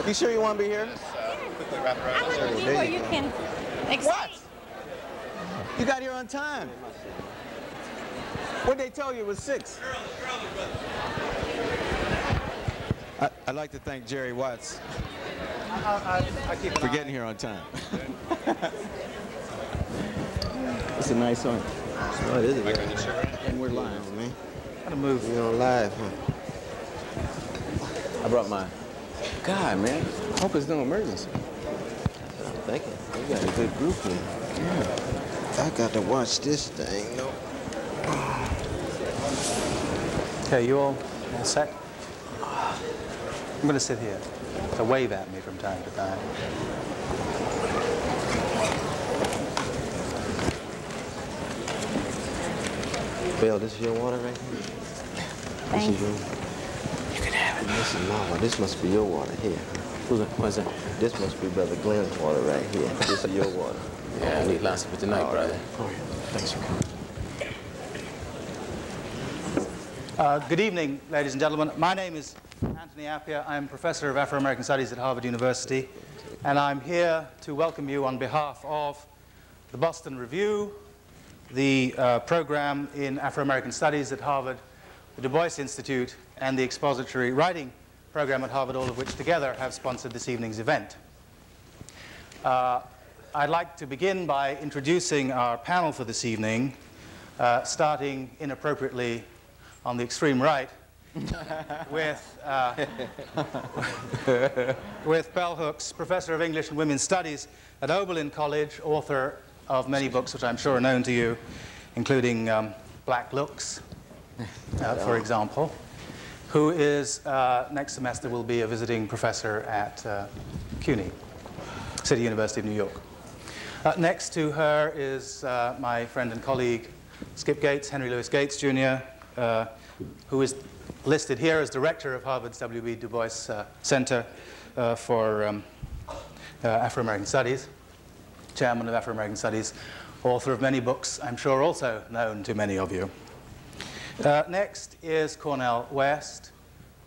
You sure you want to be here? Quickly wrap around. I want to be where you can explain. What? You got here on time. What they tell you was 6. I'd like to thank Jerry Watts for getting here on time. It's a nice song. Oh, it is. And we're live, man. Gotta move. You're on live, huh? I brought my guy, man. I hope it's no emergency. That's what I'm thinking. We got a good group here. Yeah. I got to watch this thing, no. Okay, you all set? I'm going to sit here. So wave at me from time to time. Bill, this is your water right here? Thank you. You can have it. This is my water. This must be your water here. What's that? This must be Brother Glenn's water right here. This is your water. Yeah, I need lots of it tonight, brother. Oh, yeah. Thanks for coming. Good evening, ladies and gentlemen. My name is Anthony Appiah. I'm Professor of Afro-American Studies at Harvard University, and I'm here to welcome you on behalf of the Boston Review, the program in Afro-American Studies at Harvard, the Du Bois Institute, and the expository writing program at Harvard, all of which together have sponsored this evening's event. I'd like to begin by introducing our panel for this evening, starting inappropriately on the extreme right with Bell Hooks, Professor of English and Women's Studies at Oberlin College, author of many books which I'm sure are known to you, including Black Looks, for example, who is, next semester, will be a visiting professor at CUNY, City University of New York. Next to her is my friend and colleague, Skip Gates, Henry Louis Gates, Jr., who is listed here as director of Harvard's W.B. Du Bois Center for Afro-American Studies, chairman of Afro-American Studies, author of many books, I'm sure also known to many of you. Next is Cornel West,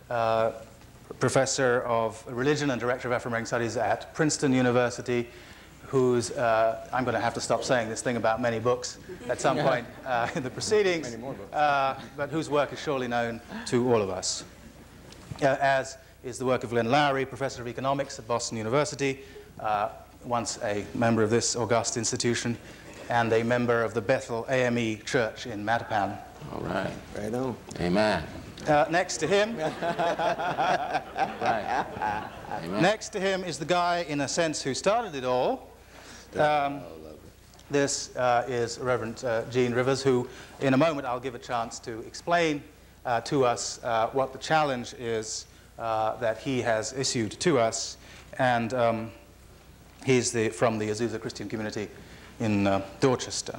professor of religion and director of Afro-American Studies at Princeton University, who's, I'm going to have to stop saying this thing about many books at some point in the proceedings, but whose work is surely known to all of us, as is the work of Lynn Lowry, professor of economics at Boston University, once a member of this august institution, and a member of the Bethel AME Church in Mattapan. All right. Right on. Amen. Next to him, Right. Amen. next to him is the guy, in a sense, who started it all. This is Reverend Gene Rivers, who, in a moment, I'll give a chance to explain to us what the challenge is that he has issued to us. And he's from the Azusa Christian community in Dorchester.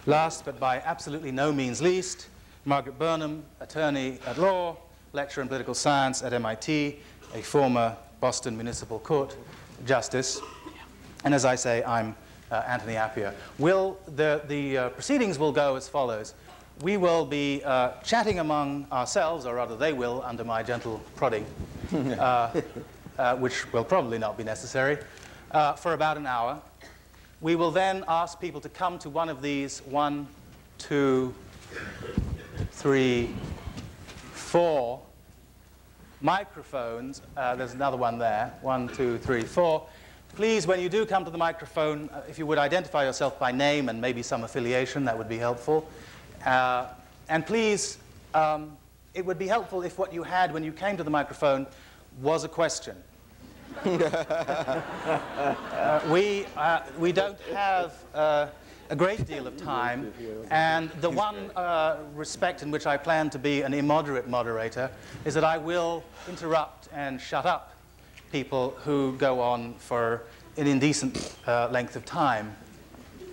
Last, but by absolutely no means least, Margaret Burnham, attorney at law, lecturer in political science at MIT, a former Boston Municipal Court justice. And as I say, I'm Anthony Appiah. The proceedings will go as follows. We will be chatting among ourselves, or rather they will, under my gentle prodding, which will probably not be necessary, for about an hour. We will then ask people to come to one of these 1, 2, 3, 4 microphones. There's another one there. 1, 2, 3, 4. Please, when you do come to the microphone, if you would identify yourself by name and maybe some affiliation, that would be helpful. And please, it would be helpful if what you had when you came to the microphone was a question. We don't have a great deal of time, and the one respect in which I plan to be an immoderate moderator is that I will interrupt and shut up people who go on for an indecent length of time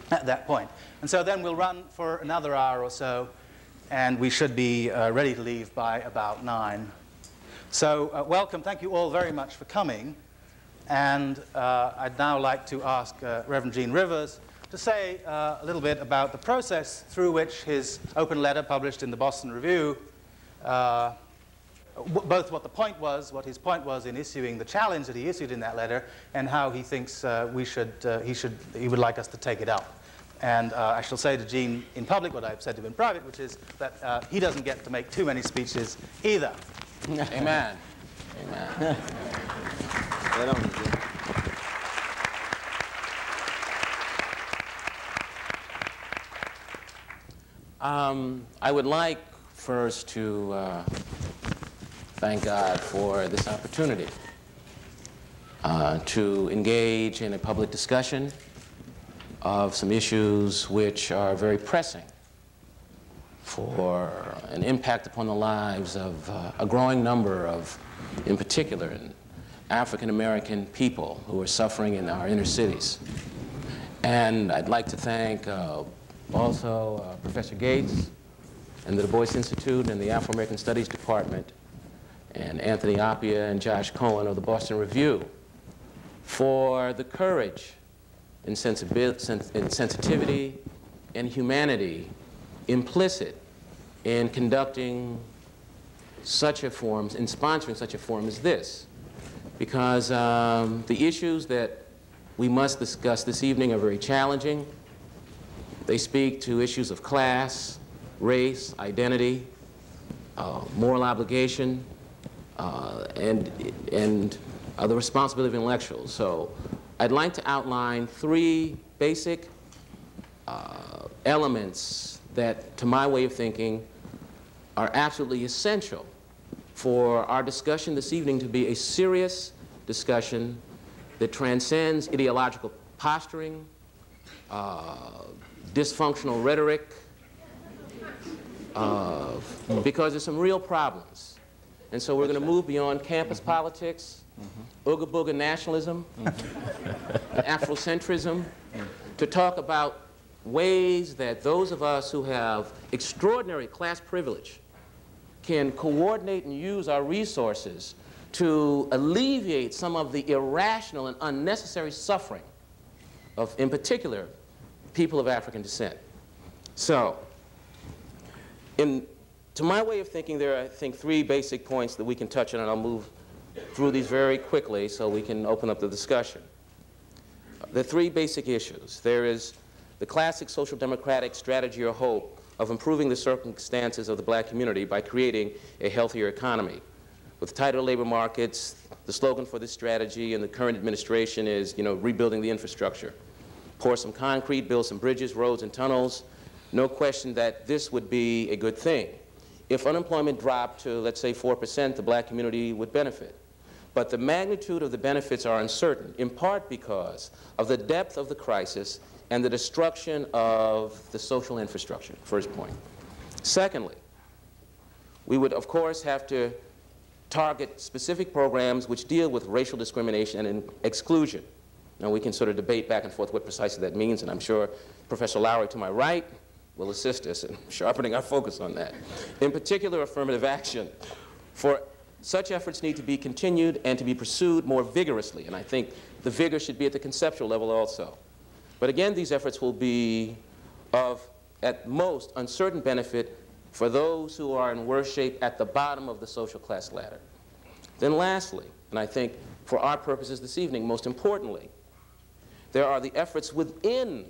at that point. And so then we'll run for another hour or so, and we should be ready to leave by about 9. So welcome. Thank you all very much for coming. And I'd now like to ask Reverend Gene Rivers to say a little bit about the process through which his open letter published in the Boston Review both what the point was, what his point was in issuing the challenge that he issued in that letter, and how he thinks he would like us to take it up. And I shall say to Gene in public what I've said to him in private, which is that he doesn't get to make too many speeches either. Amen. Amen. I would like first to thank God for this opportunity to engage in a public discussion of some issues which are very pressing for an impact upon the lives of a growing number of, in particular, African-American people who are suffering in our inner cities. And I'd like to thank also Professor Gates and the Du Bois Institute and the Afro-American Studies Department and Anthony Appia and Josh Cohen of the Boston Review for the courage and sensitivity and humanity implicit in conducting such a forum, in sponsoring such a forum as this. Because the issues that we must discuss this evening are very challenging. They speak to issues of class, race, identity, moral obligation, and the responsibility of intellectuals. So I'd like to outline three basic elements that, to my way of thinking, are absolutely essential for our discussion this evening to be a serious discussion that transcends ideological posturing, dysfunctional rhetoric, because there's some real problems. And so we're going to move beyond campus politics, Ooga Booga nationalism, Afrocentrism, to talk about ways that those of us who have extraordinary class privilege can coordinate and use our resources to alleviate some of the irrational and unnecessary suffering of, in particular, people of African descent. So, to my way of thinking, there are, I think, three basic points that we can touch on, and I'll move through these very quickly so we can open up the discussion. The three basic issues. There is the classic social democratic strategy or hope of improving the circumstances of the black community by creating a healthier economy. With tighter labor markets, the slogan for this strategy in the current administration is, rebuilding the infrastructure. Pour some concrete, build some bridges, roads, and tunnels. No question that this would be a good thing. If unemployment dropped to, let's say, 4%, the black community would benefit. But the magnitude of the benefits are uncertain, in part because of the depth of the crisis and the destruction of the social infrastructure, first point. Secondly, we would, of course, have to target specific programs which deal with racial discrimination and exclusion. Now, we can sort of debate back and forth what precisely that means, and I'm sure Professor Lowry to my right will assist us in sharpening our focus on that. In particular, affirmative action. For such efforts need to be continued and to be pursued more vigorously, and I think the vigor should be at the conceptual level also. But again, these efforts will be of, at most, uncertain benefit for those who are in worse shape at the bottom of the social class ladder. Then lastly, and I think for our purposes this evening, most importantly, there are the efforts within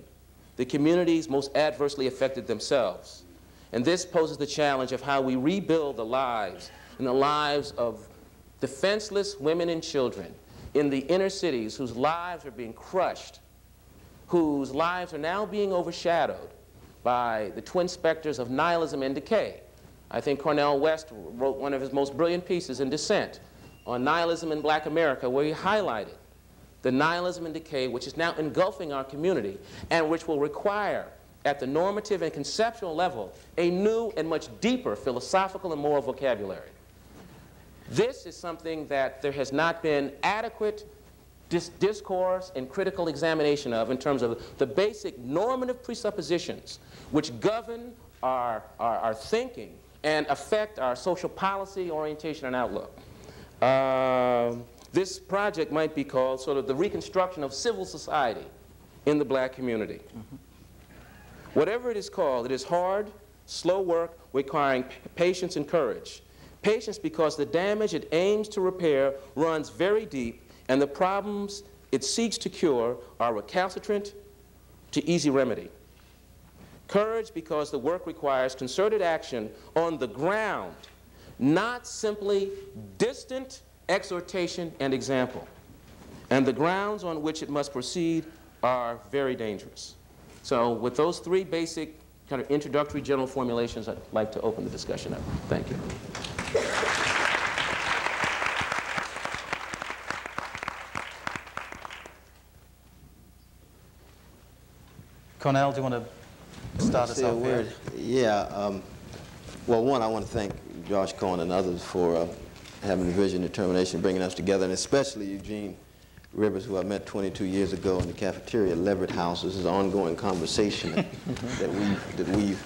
the communities most adversely affected themselves. And this poses the challenge of how we rebuild the lives and the lives of defenseless women and children in the inner cities whose lives are being crushed, whose lives are now being overshadowed by the twin specters of nihilism and decay. I think Cornel West wrote one of his most brilliant pieces in Dissent on nihilism in Black America, where he highlighted the nihilism and decay which is now engulfing our community and which will require, at the normative and conceptual level, a new and much deeper philosophical and moral vocabulary. This is something that there has not been adequate discourse and critical examination of in terms of the basic normative presuppositions which govern our thinking and affect our social policy, orientation, and outlook. This project might be called sort of the reconstruction of civil society in the black community. Whatever it is called, it is hard, slow work requiring patience and courage. Patience because the damage it aims to repair runs very deep, and the problems it seeks to cure are recalcitrant to easy remedy. Courage because the work requires concerted action on the ground, not simply distant exhortation and example. And the grounds on which it must proceed are very dangerous. So with those three basic kind of introductory general formulations, I'd like to open the discussion up. Thank you. Cornell, do you want to start us off here? Yeah. Well, one, I want to thank Josh Cohen and others for having the vision, determination, bringing us together, and especially Eugene Rivers, who I met 22 years ago in the cafeteria at Leverett House. This is an ongoing conversation that we've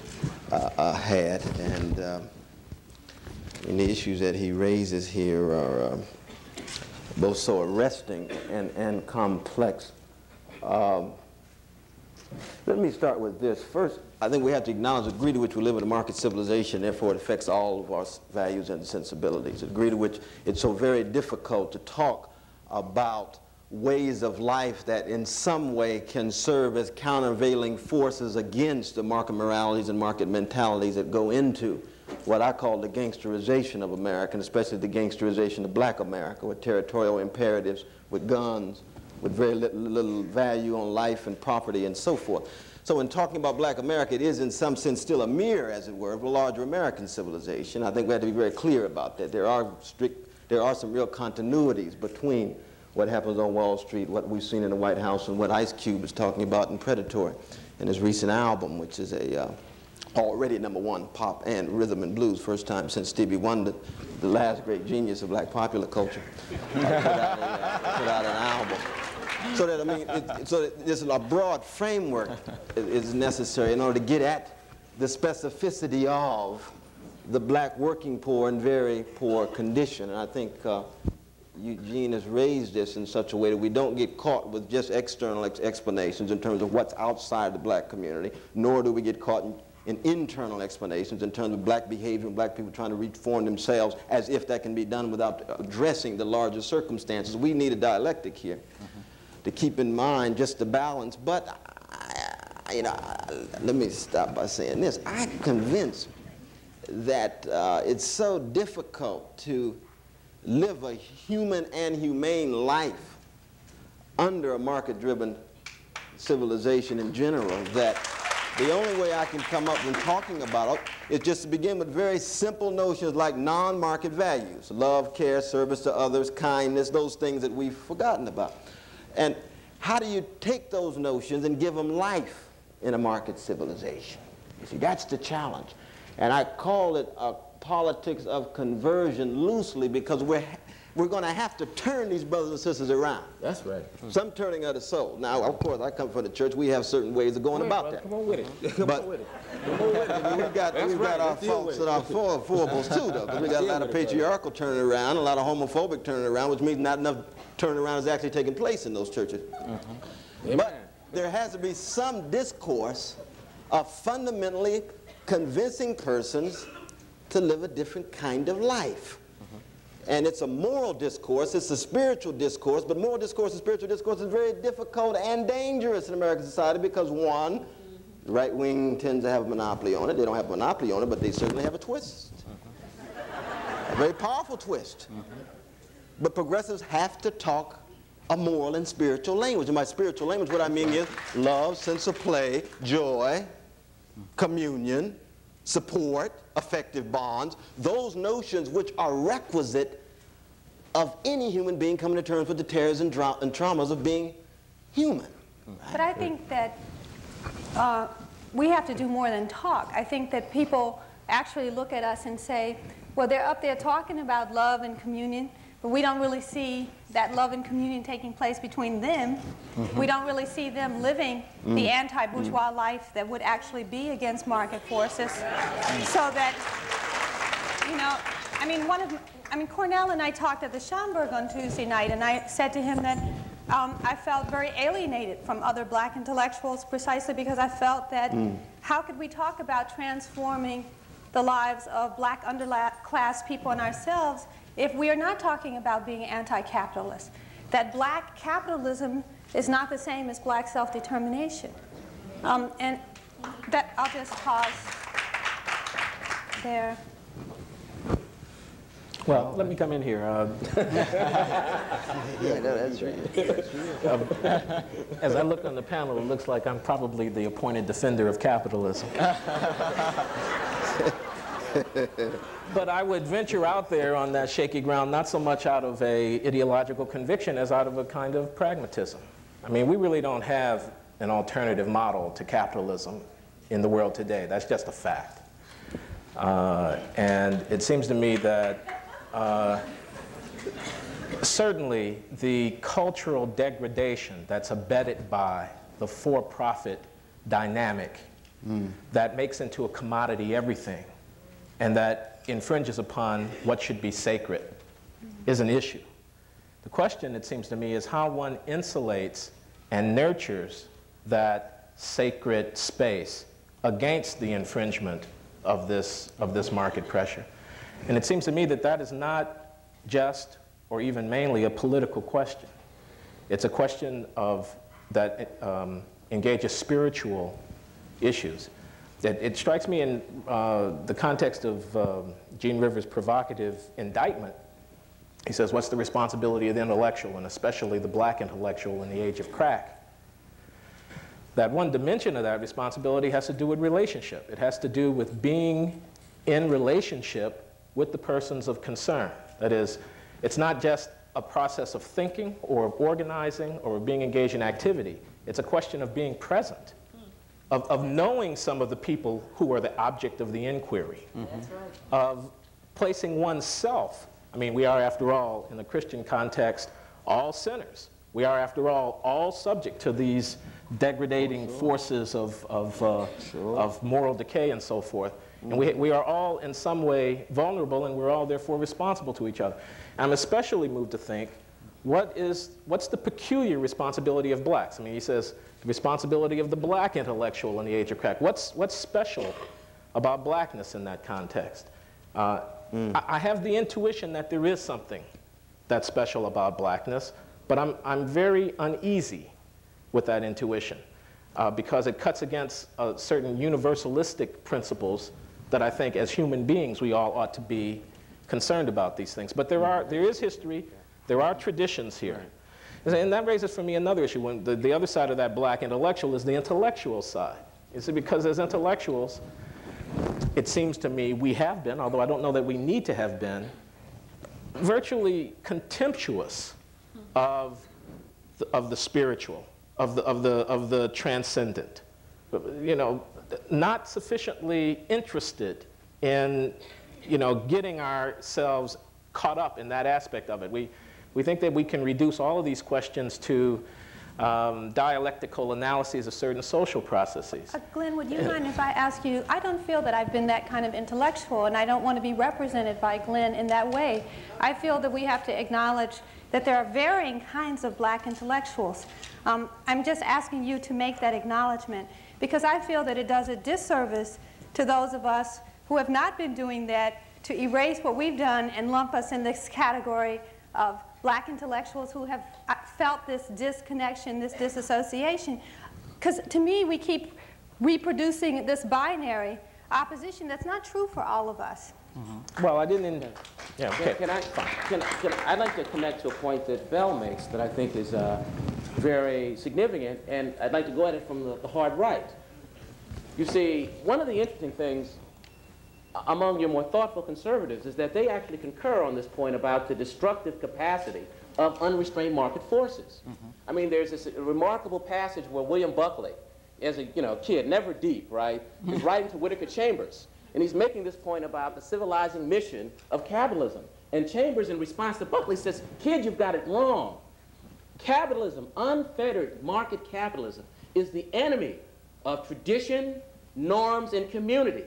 had, and the issues that he raises here are both so arresting and complex. Let me start with this. First, I think we have to acknowledge the degree to which we live in a market civilization, therefore it affects all of our values and sensibilities. The degree to which it's so very difficult to talk about ways of life that in some way can serve as countervailing forces against the market moralities and market mentalities that go into what I call the gangsterization of America, and especially the gangsterization of black America, with territorial imperatives, with guns, with very little value on life and property and so forth. So in talking about black America, it is in some sense still a mirror, as it were, of a larger American civilization. I think we have to be very clear about that. There are some real continuities between what happens on Wall Street, what we've seen in the White House, and what Ice Cube is talking about in Predatory in his recent album, which is a already #1 pop and rhythm and blues, first time since Stevie Wonder, the last great genius of black popular culture, put out an album. So that, I mean, so that there's a broad framework is necessary in order to get at the specificity of the black working poor in very poor condition. And I think Eugene has raised this in such a way that we don't get caught with just external explanations in terms of what's outside the black community, nor do we get caught in internal explanations in terms of black behavior and black people trying to reform themselves as if that can be done without addressing the larger circumstances. We need a dialectic here to keep in mind just the balance. But, let me stop by saying this. I'm convinced that it's so difficult to live a human and humane life under a market-driven civilization in general, that the only way I can come up when talking about it is just to begin with very simple notions like non-market values: love, care, service to others, kindness, those things that we've forgotten about. And how do you take those notions and give them life in a market civilization? You see, that's the challenge. And I call it a politics of conversion loosely, because we're going to have to turn these brothers and sisters around. That's right. Some turning of the soul. Now, of course, I come from the church. We have certain ways of going about that. Come on with it. Come on with it. We've got our faults and our foibles too, though, because we got a lot of patriarchal turning around, a lot of homophobic turning around, which means not enough turning around is actually taking place in those churches. But there has to be some discourse of fundamentally convincing persons to live a different kind of life. And it's a moral discourse, it's a spiritual discourse, but moral discourse and spiritual discourse is very difficult and dangerous in American society because, one, the right wing tends to have a monopoly on it. They don't have a monopoly on it, but they certainly have a twist. A very powerful twist. But progressives have to talk a moral and spiritual language. And by spiritual language, what I mean is love, sense of play, joy, communion, support, affective bonds, those notions which are requisite of any human being coming to terms with the terrors and traumas of being human. Right? But I think that we have to do more than talk. I think that people actually look at us and say, well, they're up there talking about love and communion, but we don't really see that love and communion taking place between them. We don't really see them living the anti-bourgeois life that would actually be against market forces. So that, you know, I mean, Cornell and I talked at the Schomburg on Tuesday night, and I said to him that I felt very alienated from other black intellectuals precisely because I felt that how could we talk about transforming the lives of black underclass people and ourselves if we are not talking about being anti-capitalist. That black capitalism is not the same as black self-determination. And that, I'll just pause there. Well, let me come in here. Yeah, no, that's right. As I look on the panel, it looks like I'm probably the appointed defender of capitalism. But I would venture out there on that shaky ground not so much out of a ideological conviction as out of a kind of pragmatism. I mean, we really don't have an alternative model to capitalism in the world today. That's just a fact. And it seems to me that certainly the cultural degradation that's abetted by the for-profit dynamic that makes into a commodity everything and that infringes upon what should be sacred is an issue. The question, it seems to me, is how one insulates and nurtures that sacred space against the infringement of this market pressure. And it seems to me that that is not just or even mainly a political question. It's a question that engages spiritual issues. It strikes me in the context of Gene Rivers' provocative indictment. He says, what's the responsibility of the intellectual, and especially the black intellectual in the age of crack? That one dimension of that responsibility has to do with relationship. It has to do with being in relationship with the persons of concern. That is, it's not just a process of thinking or of organizing or of being engaged in activity. It's a question of being present, of knowing some of the people who are the object of the inquiry, That's right. Of placing oneself. I mean, we are, after all, in the Christian context, all sinners. We are, after all subject to these degrading forces of moral decay and so forth. And we are all in some way vulnerable, and we're all therefore responsible to each other. I'm especially moved to think, what's the peculiar responsibility of blacks? I mean, he says, the responsibility of the black intellectual in the age of crack. What's special about blackness in that context? I have the intuition that there is something that's special about blackness, but I'm very uneasy with that intuition because it cuts against certain universalistic principles that I think as human beings we all ought to be concerned about these things. But there is history, there are traditions here. And that raises for me another issue. When the other side of that black intellectual is the intellectual side. You see, because as intellectuals, it seems to me we have been, although I don't know that we need to have been, virtually contemptuous of the spiritual, of the transcendent. You know, not sufficiently interested in, getting ourselves caught up in that aspect of it. We think that we can reduce all of these questions to dialectical analyses of certain social processes. Glenn, would you mind if I ask you, I don't feel that I've been that kind of intellectual, and I don't want to be represented by Glenn in that way. I feel that we have to acknowledge that there are varying kinds of black intellectuals. I'm just asking you to make that acknowledgement, because I feel that it does a disservice to those of us who have not been doing that to erase what we've done and lump us in this category of black intellectuals who have felt this disconnection, this disassociation. Because to me, we keep reproducing this binary opposition that's not true for all of us. Well, I didn't. Yeah, okay. I'd like to connect to a point that Bell makes that I think is very significant, and I'd like to go at it from the hard right. You see, one of the interesting things among your more thoughtful conservatives is that they actually concur on this point about the destructive capacity of unrestrained market forces. I mean, there's this remarkable passage where William Buckley, as a kid, never deep, right, is writing to Whittaker Chambers, and he's making this point about the civilizing mission of capitalism. And Chambers, in response to Buckley, says, "Kid, you've got it wrong. Capitalism, unfettered market capitalism, is the enemy of tradition, norms, and community."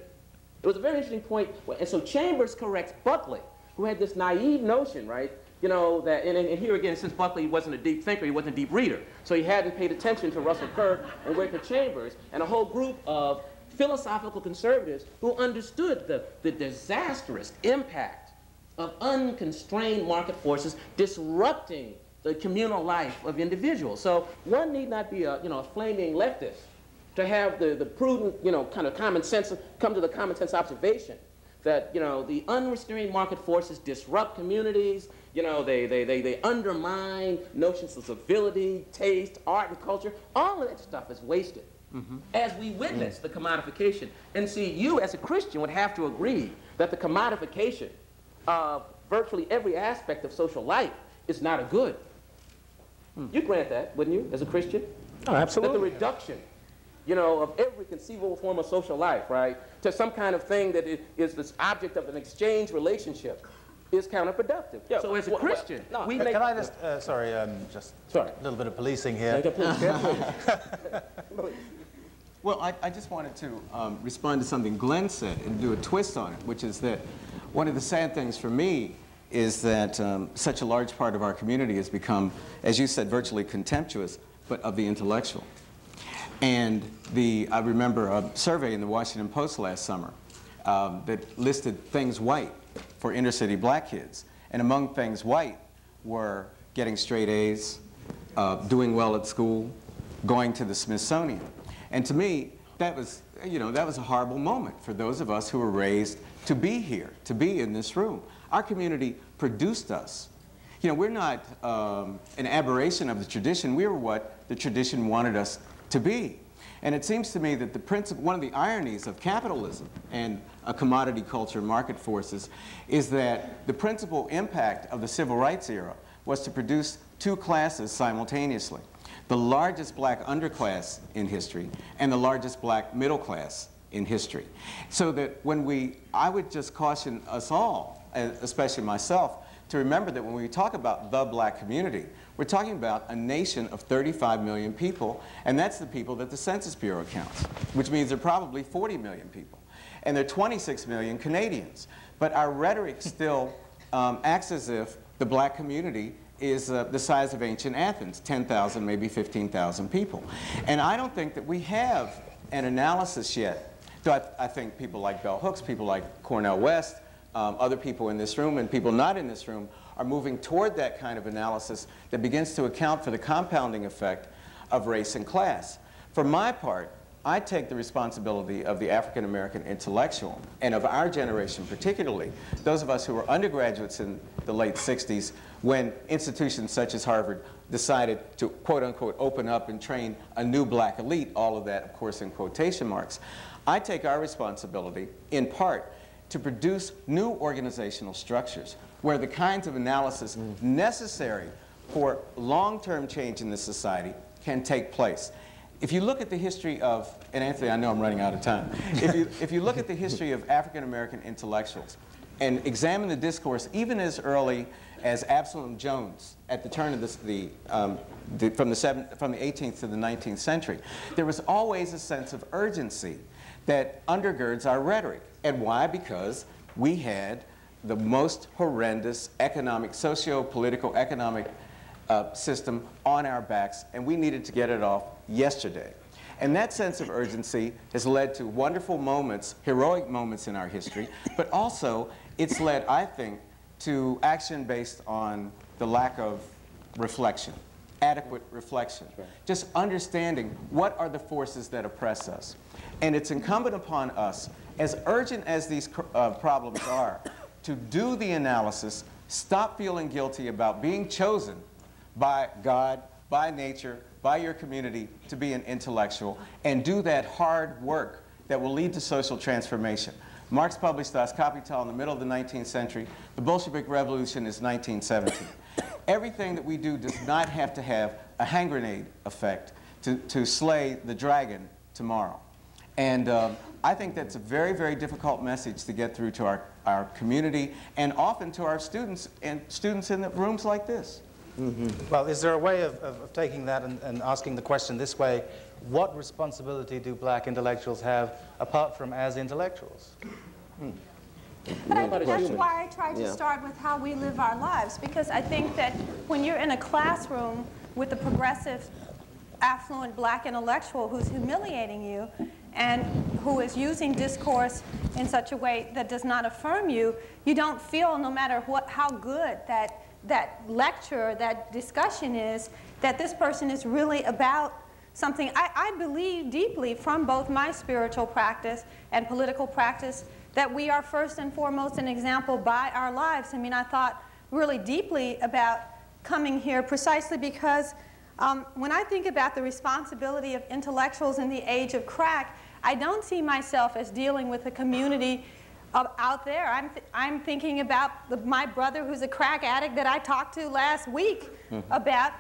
It was a very interesting point. And so Chambers corrects Buckley, who had this naive notion, right? That, and here again, since Buckley wasn't a deep thinker, he wasn't a deep reader, so he hadn't paid attention to Russell Kirk and Whittaker Chambers and a whole group of philosophical conservatives who understood the disastrous impact of unconstrained market forces disrupting the communal life of individuals. So one need not be a flaming leftist to have the prudent, kind of common sense, come to the common sense observation that, the unrestrained market forces disrupt communities, they undermine notions of civility, taste, art, and culture. All of that stuff is wasted. As we witness the commodification. And see, you as a Christian would have to agree that the commodification of virtually every aspect of social life is not a good. You grant that, wouldn't you, as a Christian? Oh, absolutely. That the reduction, of every conceivable form of social life, right, to some kind of thing that is this object of an exchange relationship is counterproductive. Yeah. So as a Christian, we make... Can I just, sorry, just sorry. A little bit of policing here. Well, I just wanted to respond to something Glenn said and do a twist on it, which is that one of the sad things for me is that such a large part of our community has become, as you said, virtually contemptuous, but of the intellectual. And I remember a survey in the Washington Post last summer that listed things white for inner city black kids. And among things white were getting straight A's, doing well at school, going to the Smithsonian. And to me, that was a horrible moment for those of us who were raised to be here, to be in this room. Our community produced us. We're not an aberration of the tradition. We were what the tradition wanted us to be. And it seems to me that one of the ironies of capitalism and a commodity culture, market forces, is that the principal impact of the civil rights era was to produce two classes simultaneously: the largest black underclass in history and the largest black middle class in history. So that I would just caution us all, especially myself, to remember that when we talk about the black community, we're talking about a nation of 35 million people, and that's the people that the Census Bureau counts, which means there are probably 40 million people. And there are 26 million Canadians. But our rhetoric still acts as if the black community is the size of ancient Athens, 10,000, maybe 15,000 people. And I don't think that we have an analysis yet. So I think people like Bell Hooks, people like Cornel West, other people in this room and people not in this room are moving toward that kind of analysis that begins to account for the compounding effect of race and class. For my part, I take the responsibility of the African-American intellectual, and of our generation particularly, those of us who were undergraduates in the late 60s when institutions such as Harvard decided to, quote-unquote, open up and train a new black elite, all of that, of course, in quotation marks. I take our responsibility, in part, to produce new organizational structures where the kinds of analysis necessary for long-term change in this society can take place. If you look at the history of, and Anthony, I know I'm running out of time, if you look at the history of African-American intellectuals and examine the discourse even as early as Absalom Jones at the turn of from the 18th to the 19th century, there was always a sense of urgency that undergirds our rhetoric. And why? Because we had the most horrendous economic, socio-political economic system on our backs, and we needed to get it off yesterday. And that sense of urgency has led to wonderful moments, heroic moments in our history, but also it's led, I think, to action based on the lack of reflection, adequate reflection. Just understanding what are the forces that oppress us. And it's incumbent upon us, as urgent as these problems are, to do the analysis, stop feeling guilty about being chosen by God, by nature, by your community to be an intellectual, and do that hard work that will lead to social transformation. Marx published Das Kapital in the middle of the 19th century. The Bolshevik Revolution is 1917. Everything that we do does not have to have a hand grenade effect to slay the dragon tomorrow. And I think that's a very, very difficult message to get through to our community and often to our students and students in the rooms like this. Well, is there a way of taking that and asking the question this way? What responsibility do black intellectuals have apart from as intellectuals? That's why I tried to start with how we live our lives, because I think that when you're in a classroom with a progressive, affluent black intellectual who's humiliating you and who is using discourse in such a way that does not affirm you, you don't feel, no matter how good that lecture, that discussion is, that this person is really about something. I believe deeply from both my spiritual practice and political practice that we are first and foremost an example by our lives. I mean, I thought really deeply about coming here precisely because when I think about the responsibility of intellectuals in the age of crack, I don't see myself as dealing with a community out there. I'm thinking about my brother who's a crack addict that I talked to last week about,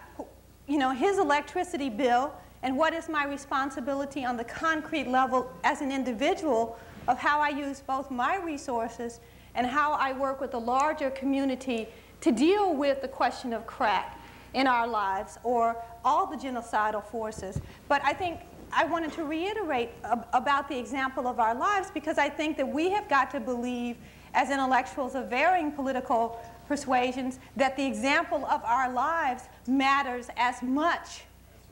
you know, his electricity bill and what is my responsibility on the concrete level as an individual of how I use both my resources and how I work with the larger community to deal with the question of crack in our lives or all the genocidal forces. But I think I wanted to reiterate about the example of our lives because I think that we have got to believe as intellectuals of varying political persuasions that the example of our lives matters as much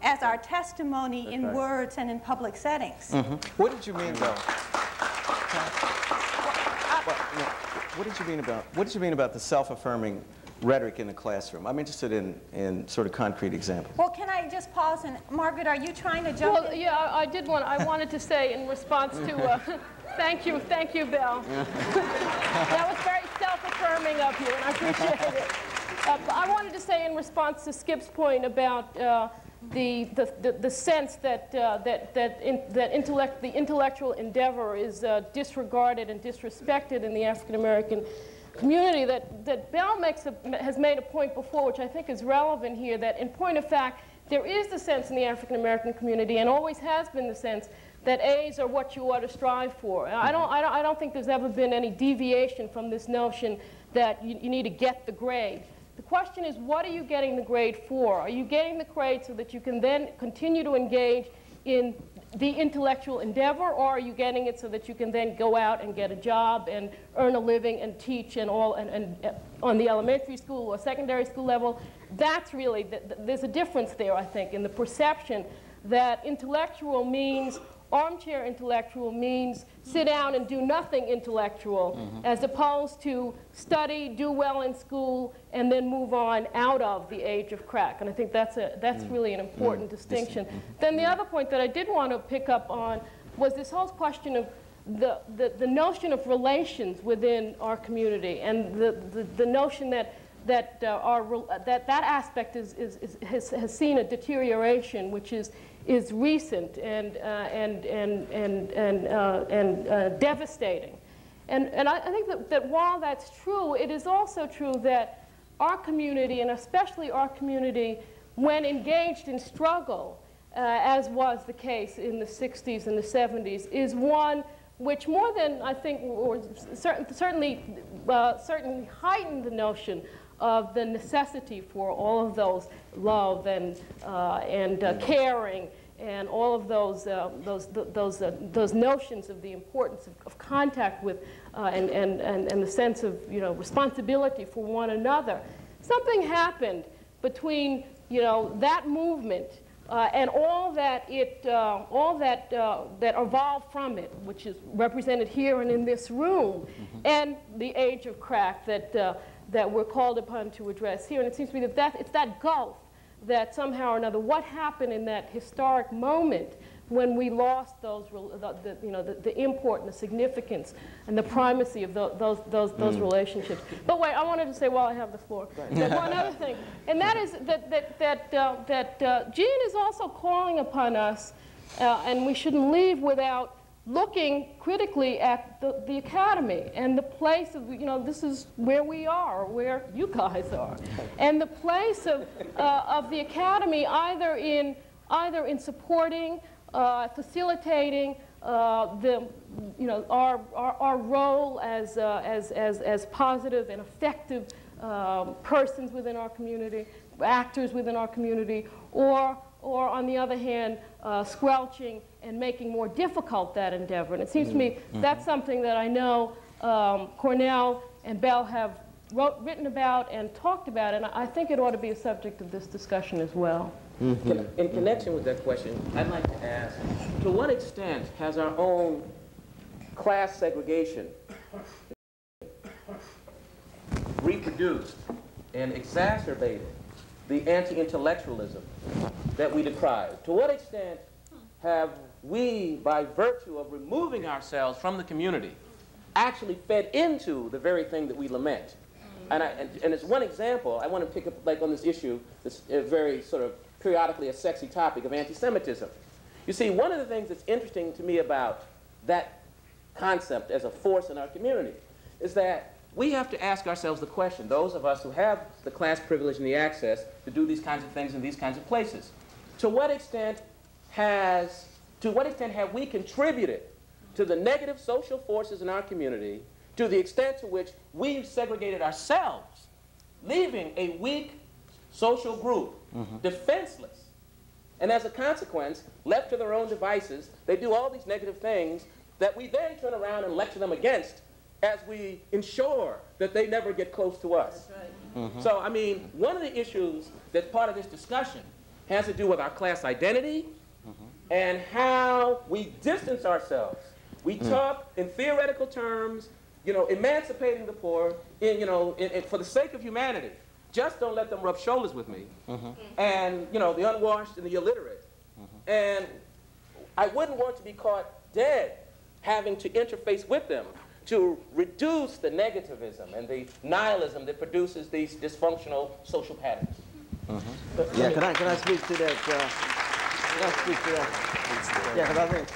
as our testimony in words and in public settings. What did you mean, though? What did you mean about the self-affirming rhetoric in the classroom? I'm interested in sort of concrete examples. Well, can I just pause and, Margaret, are you trying to jump in? Well, yeah, I wanted to say in response to, thank you, Bill. That was very self-affirming of you, and I appreciate it. I wanted to say in response to Skip's point about the sense that the intellectual endeavor is disregarded and disrespected in the African-American community, that Bell has made a point before, which I think is relevant here, that in point of fact, there is the sense in the African-American community, and always has been the sense, that A's are what you ought to strive for. I don't think there's ever been any deviation from this notion that you need to get the grade. The question is, what are you getting the grade for? Are you getting the grade so that you can then continue to engage in the intellectual endeavor, or are you getting it so that you can then go out and get a job and earn a living and teach and on the elementary school or secondary school level? That's really, there's a difference there, I think, in the perception that intellectual means, armchair intellectual means sit down and do nothing intellectual, as opposed to study, do well in school, and then move on out of the age of crack. And I think that's really an important distinction. Then the other point that I did want to pick up on was this whole question of the notion of relations within our community, and the notion that aspect has seen a deterioration, which is recent and devastating. And I think that while that's true, it is also true that our community, and especially our community, when engaged in struggle, as was the case in the 60s and the 70s, is one which more than, I think, or certainly heightened the notion of the necessity for all of those love and caring and all of those notions of the importance of contact with and the sense of responsibility for one another. Something happened between that movement and all that that evolved from it, which is represented here and in this room, and the age of crack that we're called upon to address here. And it seems to me that it's that gulf that somehow or another, what happened in that historic moment when we lost the import and the significance and the primacy of those relationships. But wait, I wanted to say while I have the floor, that one other thing, and that is that Jean is also calling upon us, and we shouldn't leave without looking critically at the academy and the place of, this is where we are, or where you guys are, and the place of the academy either in supporting, facilitating our role as positive and effective persons within our community, actors within our community, or on the other hand, squelching and making more difficult that endeavor. And it seems to me that's something that I know Cornell and Bell have written about and talked about, and I think it ought to be a subject of this discussion as well. In connection with that question, I'd like to ask, to what extent has our own class segregation reproduced and exacerbated the anti-intellectualism that we decried? To what extent have we, by virtue of removing ourselves from the community, actually fed into the very thing that we lament? And as one example, I want to pick up like on this issue, this very sort of periodically a sexy topic of anti-Semitism. You see, one of the things that's interesting to me about that concept as a force in our community is that we have to ask ourselves the question, those of us who have the class privilege and the access to do these kinds of things in these kinds of places, to what extent have we contributed to the negative social forces in our community to the extent to which we've segregated ourselves, leaving a weak social group defenseless, and as a consequence, left to their own devices, they do all these negative things that we then turn around and lecture them against as we ensure that they never get close to us. That's right. So, I mean, one of the issues that's part of this discussion has to do with our class identity and how we distance ourselves. We talk in theoretical terms, you know, emancipating the poor, for the sake of humanity. Just don't let them rub shoulders with me. And, you know, the unwashed and the illiterate. And I wouldn't want to be caught dead having to interface with them to reduce the negativism and the nihilism that produces these dysfunctional social patterns. Yeah, can I speak to that? Can I speak to that? Yeah, because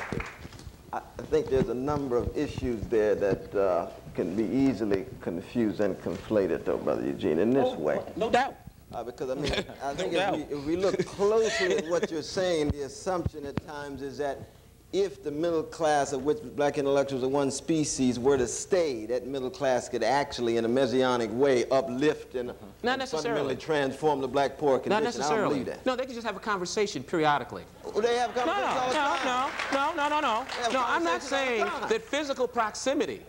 I think there's a number of issues there that can be easily confused and conflated, though, Brother Eugene, in this way. No doubt. Because, I mean, I think if we look closely at what you're saying, the assumption at times is that if the middle class, of which black intellectuals are one species, were to stay, that middle class could actually, in a messianic way, uplift and, fundamentally transform the black poor condition. Not necessarily. I don't believe that. No, they can just have a conversation periodically. Well, they have conversations all the time. No, I'm not saying that physical proximity,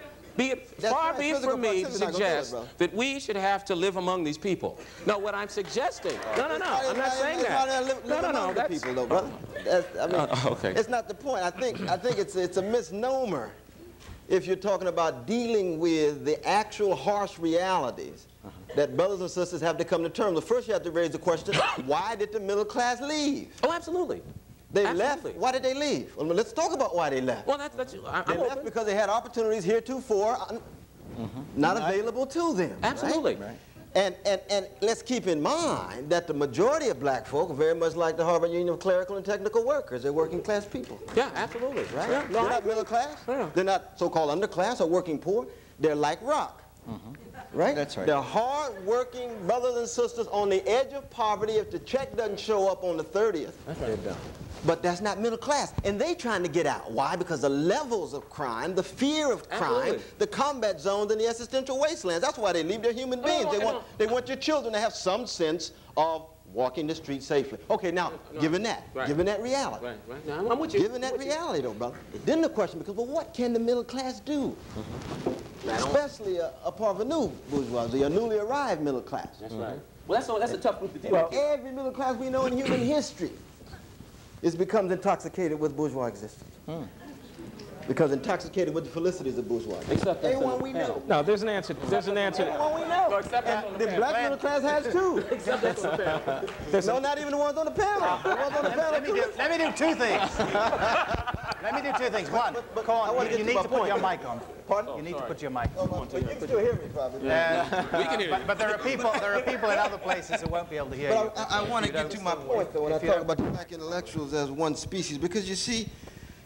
far be it from me to suggest that we should have to live among these people. No, what I'm suggesting, I'm not saying that. No, that's people, though, brother. Okay. It's not the point. I think it's a misnomer if you're talking about dealing with the actual harsh realities that brothers and sisters have to come to terms with. First, you have to raise the question: why did the middle class leave? Oh, absolutely. They left. Why did they leave? Well, let's talk about why they left. Well, they left because they had opportunities heretofore not available to them. Absolutely. Right? And let's keep in mind that the majority of black folk are very much like the Harvard Union of Clerical and Technical Workers. They're working class people. Yeah, absolutely. Right? Yeah, They're not middle class. Yeah. They're not so-called underclass or working poor. They're like rock. Right? That's right. They're hard-working brothers and sisters on the edge of poverty. If the check doesn't show up on the 30th, they're done. But that's not middle class. And they trying to get out. Why? Because the levels of crime, the fear of crime, the combat zones, and the existential wastelands. That's why they leave. They're human beings. They want your children to have some sense of walking the street safely. Okay, now, given that reality. Now, I'm with you. Given that reality, though, brother, then the question becomes, well, what can the middle class do? Especially a parvenu bourgeoisie, a newly arrived middle class. That's right. Well, that's a tough group to deal with. Every middle class we know in human history becomes intoxicated with bourgeois existence. Because intoxicated with the felicities of bourgeoisie. Except that's everyone we know. No, there's an answer. There's an answer. Everyone we know. No, except that's on the the black middle class has too. Except that's on the panel. No, not even the ones on the panel. The ones on the panel Let me do two things. Let me do two things. One, you need to put your mic on. Pardon? You need to put your mic on. But you can still hear me, probably. We can hear you. But there are people in other places who won't be able to hear you. But I want to get to my point, though, when I talk about the black intellectuals as one species, because you see,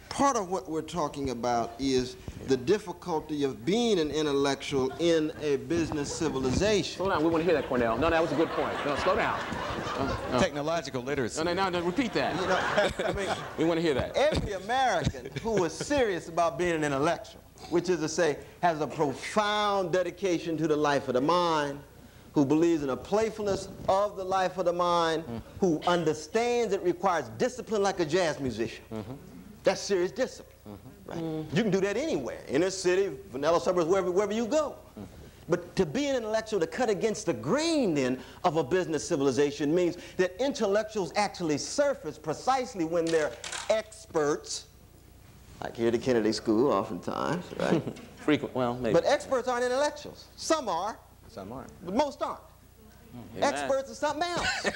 part of what we're talking about is the difficulty of being an intellectual in a business civilization. Slow down. We want to hear that, Cornell. No, that was a good point. No, slow down. Technological literacy. No, repeat that. You know, I mean, we want to hear that. Every American who is serious about being an intellectual, which is to say, has a profound dedication to the life of the mind, who believes in a playfulness of the life of the mind, who understands it requires discipline like a jazz musician. That's serious discipline. Right? You can do that anywhere, inner city, vanilla suburbs, wherever you go. But to be an intellectual, to cut against the grain then of a business civilization means that intellectuals actually surface precisely when they're experts Like here at the Kennedy School, oftentimes, right? Frequent, well, maybe. But experts aren't intellectuals. Some are, Some aren't. but most aren't. Amen. Experts are something else.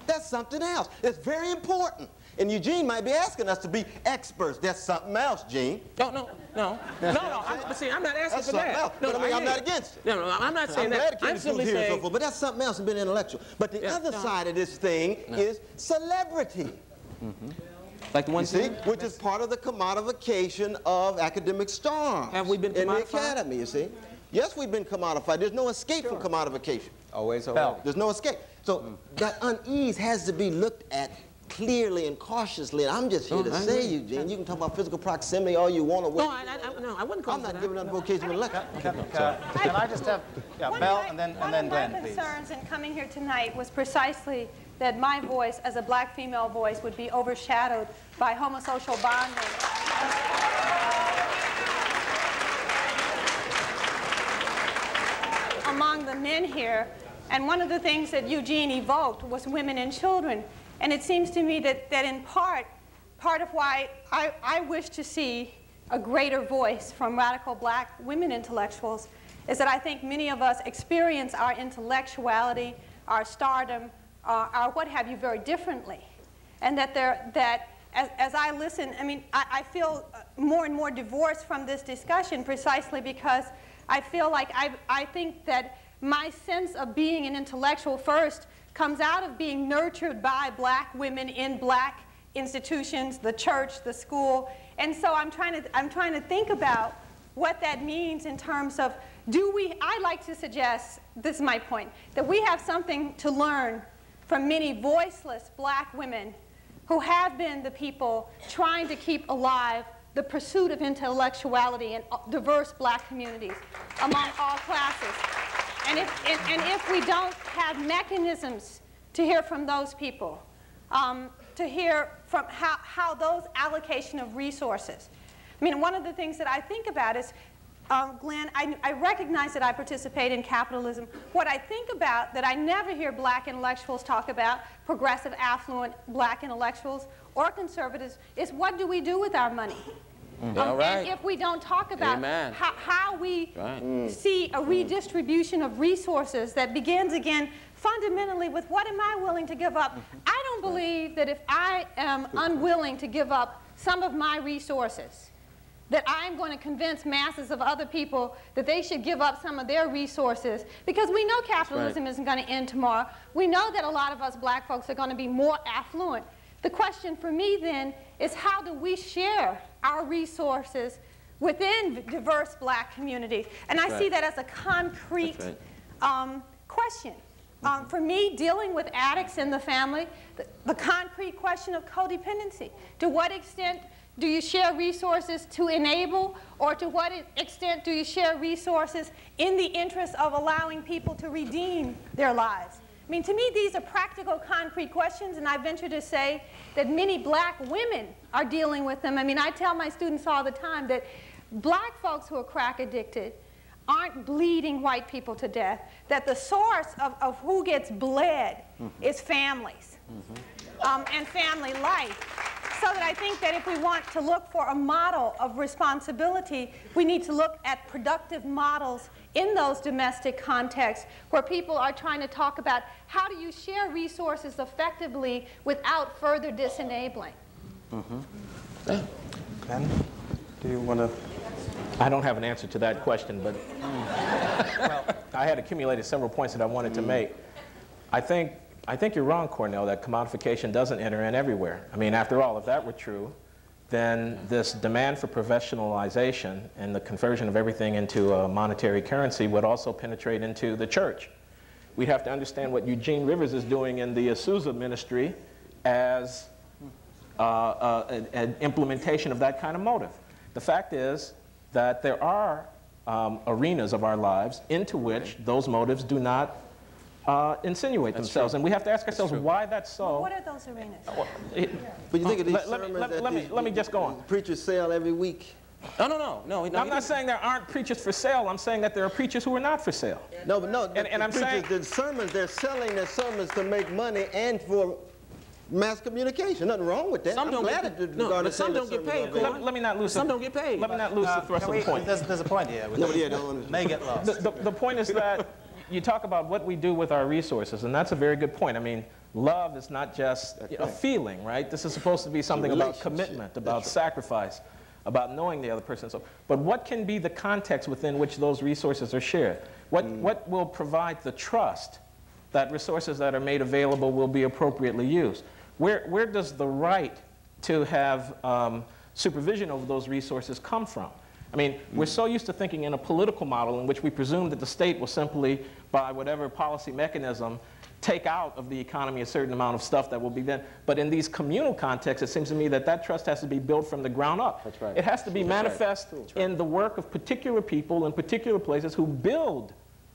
That's something else. It's very important. And Eugene might be asking us to be experts. That's something else, Gene. No. But see, I'm not asking That's for something that. else. But I mean, I'm not against it. No, I'm not saying I'm glad that. the I'm Kennedy simply School's here and so saying. forth, but that's something else and been intellectual. But the other side of this thing is celebrity. Like the one You see, which is part of the commodification of academic stars. Have we been in the commodified? academy, you see? Yes, we've been commodified. There's no escape from commodification. Always. There's no escape. So that unease has to be looked at clearly and cautiously. And I'm just here to say, Eugene, you can talk about physical proximity all you want to. No, I wouldn't call I'm not giving up vocational lecture. Can I just have Belle and then Glenn, One of my please? concerns in coming here tonight was precisely that my voice as a black female voice would be overshadowed by homosocial bonding. Among the men here, and one of the things that Eugene evoked was women and children. And it seems to me that in part of why I wish to see a greater voice from radical black women intellectuals is that I think many of us experience our intellectuality, our stardom, our what have you very differently. And that as I listen, I mean, I feel more and more divorced from this discussion precisely because I feel like I think that my sense of being an intellectual first comes out of being nurtured by black women in black institutions, the church, the school. And so I'm trying to think about what that means in terms of I like to suggest, this is my point, that we have something to learn from many voiceless black women who have been the people trying to keep alive the pursuit of intellectuality in diverse black communities among all classes. And if we don't have mechanisms to hear from those people, to hear from how those allocation of resources. I mean, one of the things that I think about is, Glenn, I recognize that I participate in capitalism. What I think about that I never hear black intellectuals talk about, progressive, affluent black intellectuals or conservatives, is what do we do with our money? All right. And if we don't talk about how we see a redistribution of resources that begins again fundamentally with what am I willing to give up? I don't believe that if I am unwilling to give up some of my resources, that I'm going to convince masses of other people that they should give up some of their resources, because we know capitalism isn't going to end tomorrow. We know that a lot of us black folks are going to be more affluent. The question for me then is, how do we share our resources within diverse black communities? And I see that as a concrete question. For me, dealing with addicts in the family, the concrete question of codependency. To what extent do you share resources to enable, or to what extent do you share resources in the interest of allowing people to redeem their lives? I mean, to me, these are practical, concrete questions, and I venture to say that many black women are dealing with them. I mean, I tell my students all the time that black folks who are crack addicted aren't bleeding white people to death, that the source of who gets bled is families and family life. So that I think that if we want to look for a model of responsibility, we need to look at productive models in those domestic contexts where people are trying to talk about how do you share resources effectively without further disenabling. Glenn, do you want to? I don't have an answer to that question, but well, I had accumulated several points that I wanted to make. I think you're wrong, Cornell, that commodification doesn't enter in everywhere. I mean, after all, if that were true, then this demand for professionalization and the conversion of everything into a monetary currency would also penetrate into the church. We have to understand what Eugene Rivers is doing in the Azusa ministry as an implementation of that kind of motive. The fact is that there are arenas of our lives into which those motives do not insinuate themselves, and we have to ask ourselves why that's so. What are those arenas? But you think of these sermons let me just go on. Preachers sell every week. No. I'm not saying there aren't preachers for sale. I'm saying that there are preachers who are not for sale. No, but no. And I'm saying the sermons, they're selling their sermons to make money and for mass communication. Nothing wrong with that. Some don't get paid. No, but some don't get paid. Let me not lose. Some don't get paid. Let me not lose the thrust of the point. There's a point here. May get lost. The point is that you talk about what we do with our resources, and that's a very good point. I mean, love is not just a feeling, right? This is supposed to be something about commitment, about sacrifice, about knowing the other person. So, but what can be the context within which those resources are shared? What will provide the trust that resources that are made available will be appropriately used? Where does the right to have supervision over those resources come from? I mean, we're so used to thinking in a political model in which we presume that the state will simply, by whatever policy mechanism, take out of the economy a certain amount of stuff that will be then. But in these communal contexts, it seems to me that that trust has to be built from the ground up. That's right. It has to be manifest in the work of particular people in particular places who build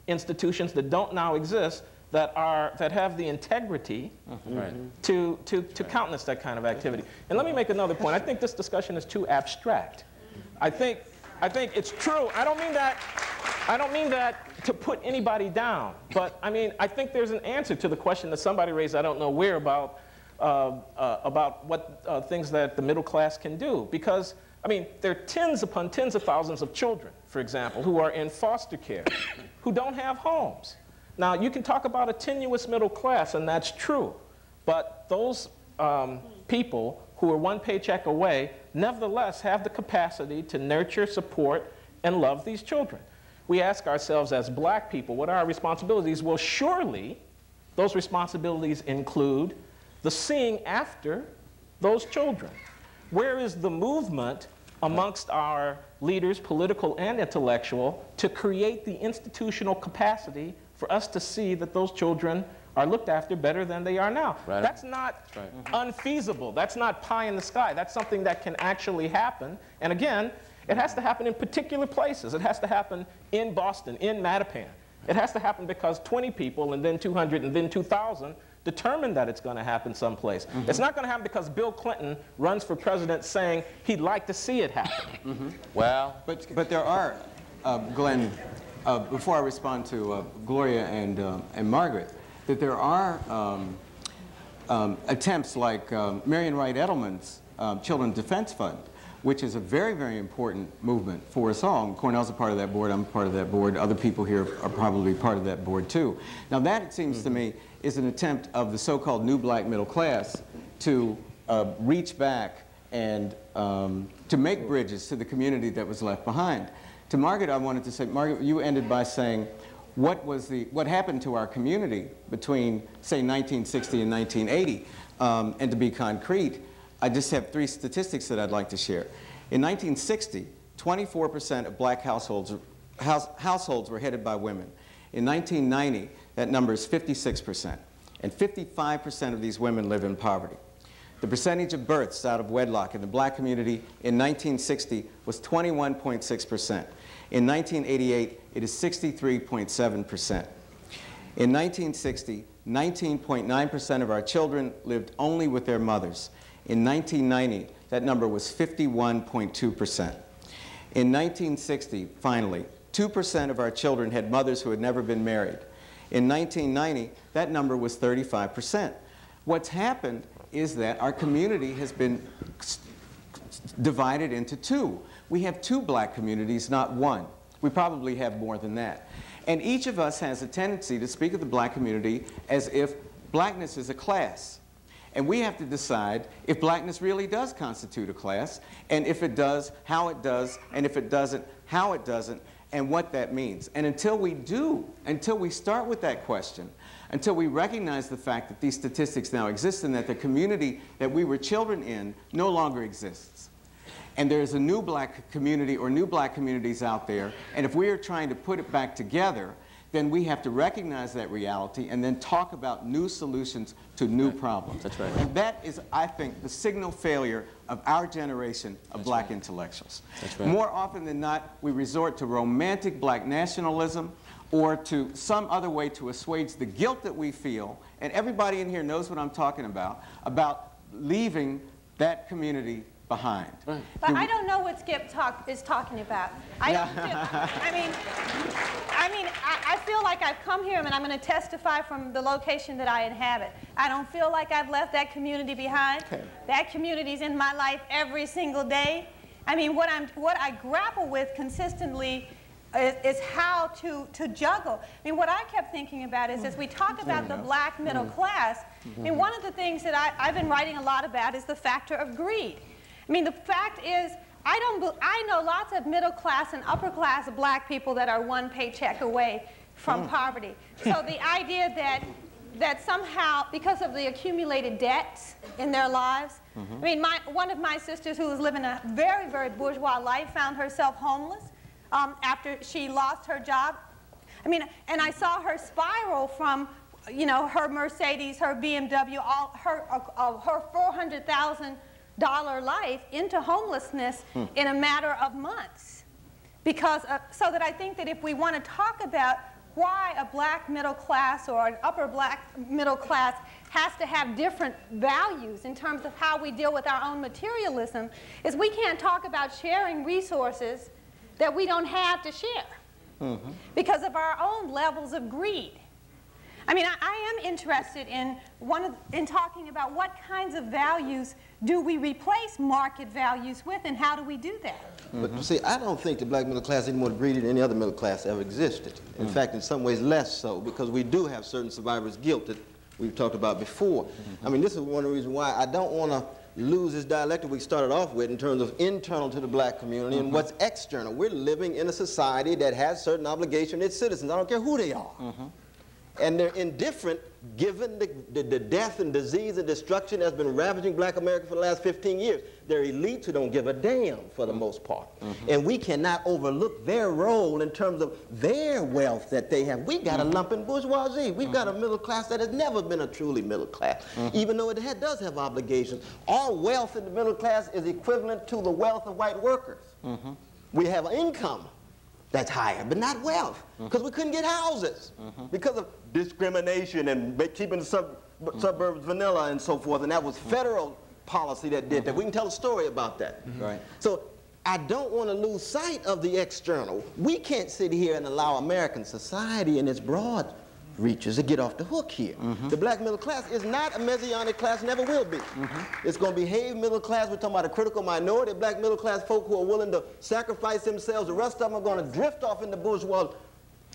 institutions that don't now exist, that have the integrity to countenance that kind of activity. And let me make another point. I think this discussion is too abstract. I think it's true. I don't mean that to put anybody down, but I mean, I think there's an answer to the question that somebody raised, I don't know where, about what things that the middle class can do. Because, I mean, there are tens upon tens of thousands of children, for example, who are in foster care, who don't have homes. Now, you can talk about a tenuous middle class, and that's true, but those people who are one paycheck away nevertheless have the capacity to nurture, support, and love these children. We ask ourselves as black people, what are our responsibilities? Well, surely those responsibilities include the seeing after those children. Where is the movement amongst our leaders, political and intellectual, to create the institutional capacity for us to see that those children are looked after better than they are now? Right. That's not unfeasible. That's not pie in the sky. That's something that can actually happen. And again, it has to happen in particular places. It has to happen in Boston, in Mattapan. It has to happen because 20 people and then 200 and then 2,000 determined that it's going to happen someplace. It's not going to happen because Bill Clinton runs for president saying he'd like to see it happen. Well, But there are, Glenn, before I respond to Gloria and Margaret, that there are attempts like Marion Wright Edelman's Children's Defense Fund, which is a very, very important movement for us all. Cornell's a part of that board, I'm a part of that board, other people here are probably part of that board too. Now that, it seems to me, is an attempt of the so-called new black middle class to reach back and to make bridges to the community that was left behind. To Margaret, I wanted to say, Margaret, you ended by saying, what happened to our community between, say, 1960 and 1980? And to be concrete, I just have 3 statistics that I'd like to share. In 1960, 24% of black households were headed by women. In 1990, that number is 56%, and 55% of these women live in poverty. The percentage of births out of wedlock in the black community in 1960 was 21.6%. In 1988, it is 63.7%. In 1960, 19.9% of our children lived only with their mothers. In 1990, that number was 51.2%. In 1960, finally, 2% of our children had mothers who had never been married. In 1990, that number was 35%. What's happened is that our community has been divided into 2. We have 2 black communities, not 1. We probably have more than that. And each of us has a tendency to speak of the black community as if blackness is a class. And we have to decide if blackness really does constitute a class, and if it does, how it does, and if it doesn't, how it doesn't, and what that means. And until we do, until we start with that question, until we recognize the fact that these statistics now exist and that the community that we were children in no longer exists, and there's a new black community or new black communities out there, and if we are trying to put it back together, then we have to recognize that reality and then talk about new solutions to new problems. That's right. And that is, I think, the signal failure of our generation of black intellectuals. That's right. More often than not, we resort to romantic black nationalism or to some other way to assuage the guilt that we feel, and everybody in here knows what I'm talking about leaving that community behind. But I don't know what Skip is talking about. I don't feel, I feel like I've come here and I'm going to testify from the location that I inhabit. I don't feel like I've left that community behind. Okay. That community's in my life every single day. I mean, what I grapple with consistently is how to juggle. I mean, what I kept thinking about is as we talk about the black middle class, I mean, one of the things that I've been writing a lot about is the factor of greed. I mean, the fact is, I know lots of middle class and upper class black people that are one paycheck away from poverty. So the idea that somehow, because of the accumulated debts in their lives, I mean, one of my sisters who was living a very, very bourgeois life found herself homeless after she lost her job. I mean, and I saw her spiral from, you know, her Mercedes, her BMW, all her $400,000 life into homelessness in a matter of months. Because, so that I think that if we want to talk about why a black middle class or an upper black middle class has to have different values in terms of how we deal with our own materialism, is we can't talk about sharing resources that we don't have to share because of our own levels of greed. I mean, I am interested in talking about what kinds of values do we replace market values with, and how do we do that? But see, I don't think the black middle class is any more greedy than any other middle class ever existed. In fact, in some ways less so, because we do have certain survivor's guilt that we've talked about before. I mean, this is one of the reasons why I don't want to lose this dialectic we started off with in terms of internal to the black community and what's external. We're living in a society that has certain obligations to its citizens. I don't care who they are. And they're indifferent given the death and disease and destruction that's been ravaging black America for the last 15 years. They're elites who don't give a damn for the most part. And we cannot overlook their role in terms of their wealth that they have. We've got a lumpen bourgeoisie. We've got a middle class that has never been a truly middle class, even though it does have obligations. All wealth in the middle class is equivalent to the wealth of white workers. We have income that's higher, but not wealth, because we couldn't get houses because of discrimination and keeping the suburbs vanilla and so forth, and that was federal policy that did that. We can tell a story about that. Right. So I don't want to lose sight of the external. We can't sit here and allow American society in its broad reaches to get off the hook here. The black middle class is not a messianic class, never will be. It's going to behave middle class. We're talking about a critical minority of black middle class folk who are willing to sacrifice themselves. The rest of them are going to drift off into bourgeois.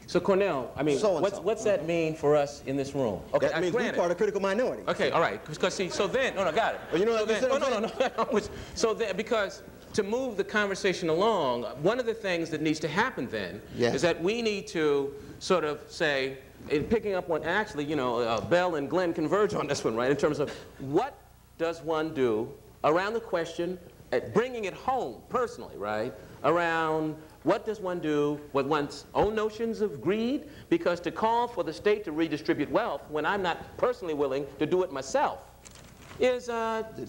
So Cornell, I mean, what's that mean for us in this room? Okay, that means we're part of the critical minority. Okay, all right, because see, so then, got it. Well, you know what no. So then, because to move the conversation along, one of the things that needs to happen then is that we need to sort of say, in picking up on actually, you know, Bell and Glenn converge on this one, right, in terms of what does one do around the question, bringing it home personally, right, around what does one do with one's own notions of greed, because to call for the state to redistribute wealth when I'm not personally willing to do it myself is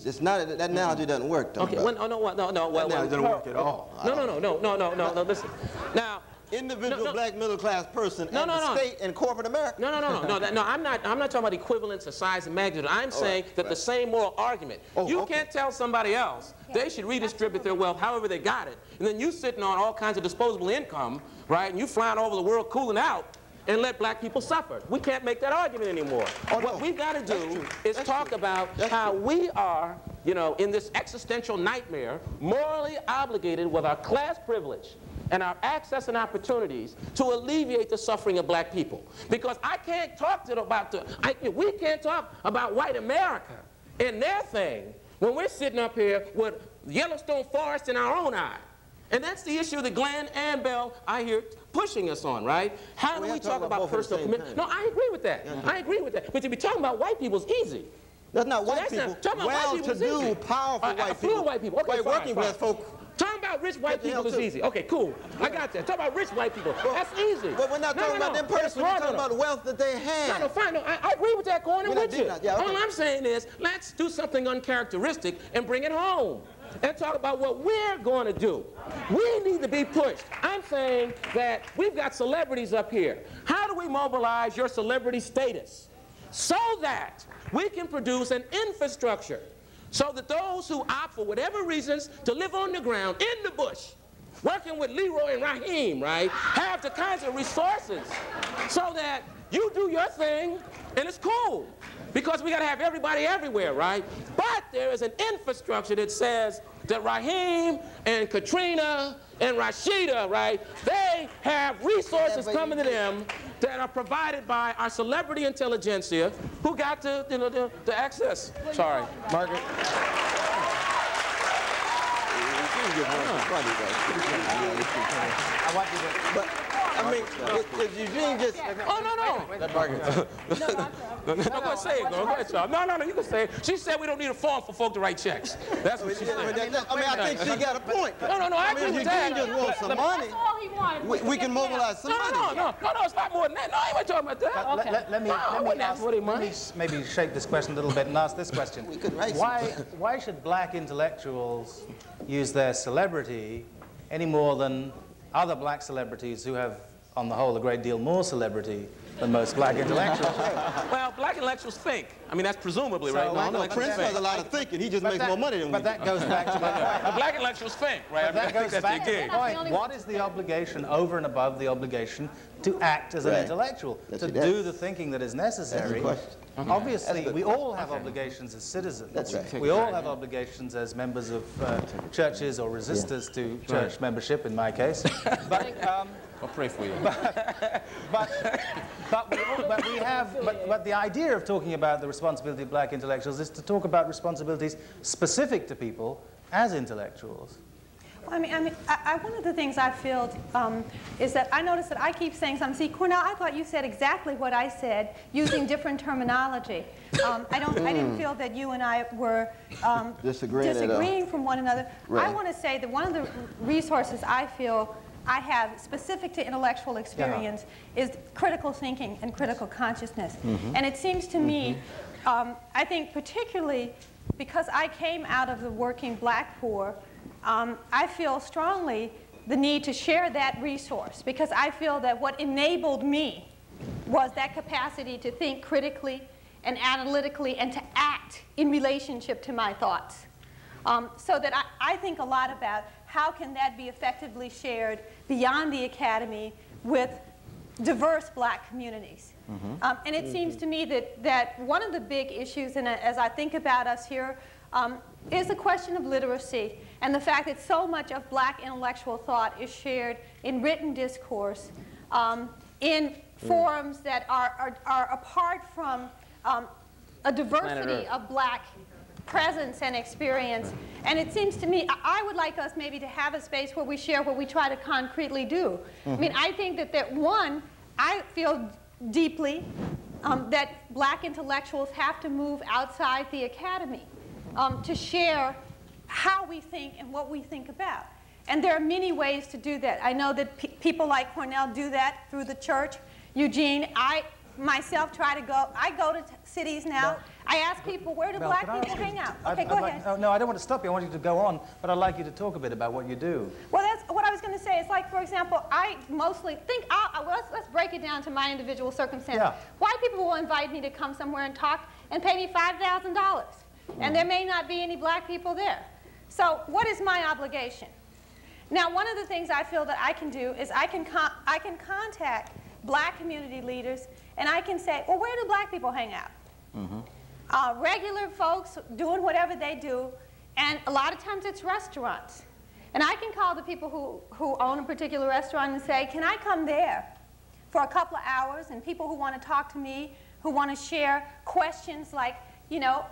it's not, that analogy doesn't work, though. Okay, well, no, that analogy doesn't work at all. No, listen. Now, individual black middle class person and the state and corporate America. No, I'm not talking about equivalence of size and magnitude. I'm saying that the same moral argument. You can't tell somebody else they should redistribute their wealth however they got it, and then you sitting on all kinds of disposable income, right, and you flying over the world cooling out and let black people suffer. We can't make that argument anymore. What we've got to do is talk about how we are, you know, in this existential nightmare, morally obligated with our class privilege and our access and opportunities to alleviate the suffering of black people. Because I can't talk we can't talk about white America and their thing when we're sitting up here with Yellowstone Forest in our own eye. And that's the issue that Glenn and Bell, I hear, pushing us on, right? How do we talk about personal commitment? No, I agree with that. I agree with that. But to be talking about white people is easy. That's not white people. Well-to-do, powerful white people. White people. Okay, working class folk. Talking about rich white people is easy. Okay, cool. I got that. Talking about rich white people. That's easy. But we're not talking about them personally. We're talking about the wealth that they have. No, fine. No, I agree with that, Gordon, with you. All I'm saying is, let's do something uncharacteristic and bring it home. And talk about what we're going to do. We need to be pushed. I'm saying that we've got celebrities up here. How do we mobilize your celebrity status so that we can produce an infrastructure so that those who opt for whatever reasons to live on the ground, in the bush, working with Leroy and Raheem, right, have the kinds of resources so that you do your thing and it's cool. Because we got to have everybody everywhere, right? But there is an infrastructure that says that Raheem and Katrina and Rashida, right, they have resources coming to them that are provided by our celebrity intelligentsia who got to, you know, the access. Sorry, Margaret. I want you to, but I mean, if Eugene just... Oh, no. Let Margaret. No, go ahead, say it, girl. Go ahead, y'all. No, you can say it. She said we don't need a form for folk to write checks. That's what she said. I think she got a point. No, I agree with that. Eugene just wants some money. That's all he wanted. We can mobilize some money. No, it's not more than that. No, I ain't talking about that. Okay. Let me maybe shape this question a little bit and ask this question. We could write Why should black intellectuals use their celebrity any more than other black celebrities who have, on the whole, a great deal more celebrity than most black intellectuals? Well, black intellectuals think. I mean, that's presumably right. No, Prince does a lot of thinking. He just makes more money than we do. But that goes back to the black intellectuals think, right? That goes back to the point. point. What is the obligation over and above the obligation to act as an intellectual, to do the thinking that is necessary? Obviously, we all have obligations as citizens. That's right. We all have obligations as members of churches or resistors to church membership, in my case. But I'll pray for you. But the idea of talking about the responsibility of black intellectuals is to talk about responsibilities specific to people as intellectuals. I mean, one of the things I feel is that I notice that I keep saying something. See, Cornell, I thought you said exactly what I said, using different terminology. I didn't feel that you and I were disagreeing from one another. Right. I want to say that one of the resources I feel I have specific to intellectual experience is critical thinking and critical consciousness. And it seems to me, I think particularly because I came out of the working black poor, I feel strongly the need to share that resource, because I feel that what enabled me was that capacity to think critically and analytically and to act in relationship to my thoughts. So that I think a lot about how can that be effectively shared beyond the academy with diverse black communities. And it seems to me that one of the big issues, and as I think about us here, is the question of literacy and the fact that so much of black intellectual thought is shared in written discourse, in forums that are apart from a diversity of black presence and experience. And it seems to me, I would like us maybe to have a space where we share what we try to concretely do. I mean, I think that one, I feel deeply that black intellectuals have to move outside the academy to share how we think and what we think about. And there are many ways to do that. I know that people like Cornell do that through the church. Eugene, I myself try to go, I go to cities now. No. I ask people, where do black people hang out? Okay, go ahead. No, I don't want to stop you. I want you to go on, but I'd like you to talk a bit about what you do. Well, that's what I was going to say. It's like, for example, I mostly think, let's break it down to my individual circumstance. Yeah. White people will invite me to come somewhere and talk and pay me $5,000. And there may not be any black people there. So what is my obligation? Now, one of the things I feel that I can do is I can contact black community leaders, and I can say, well, where do black people hang out? Regular folks doing whatever they do, and a lot of times it's restaurants. And I can call the people who own a particular restaurant and say, can I come there for a couple of hours? And people who want to talk to me, who want to share questions like, you know,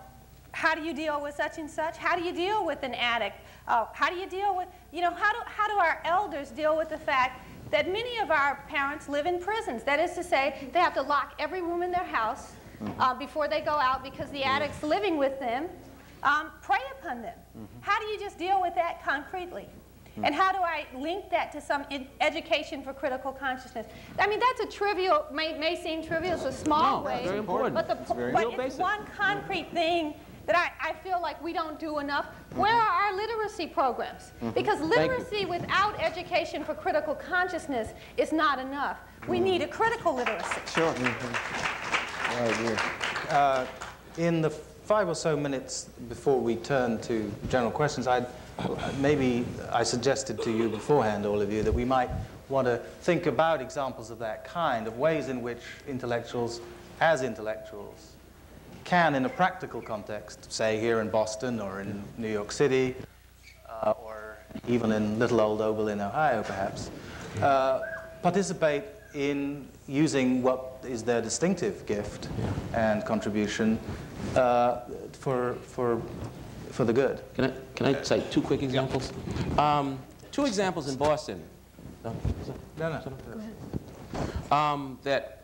how do you deal with such and such? How do you deal with an addict? How do you deal with, you know, how do our elders deal with the fact that many of our parents live in prisons? That is to say, they have to lock every room in their house before they go out because the addicts living with them prey upon them. How do you just deal with that concretely? And how do I link that to some education for critical consciousness? I mean, that's a trivial, may seem trivial, it's a small way, very important. But it's one concrete thing that I feel like we don't do enough. Where are our literacy programs? Because literacy without education for critical consciousness is not enough. We need a critical literacy. Sure. In the 5 or so minutes before we turn to general questions, maybe I suggested to you beforehand, all of you, that we might want to think about examples of that kind, of ways in which intellectuals, as intellectuals, can, in a practical context, say here in Boston or in New York City, or even in little old Oberlin, Ohio, perhaps, participate in using what is their distinctive gift and contribution for the good. Can I cite 2 quick examples? 2 examples in Boston. That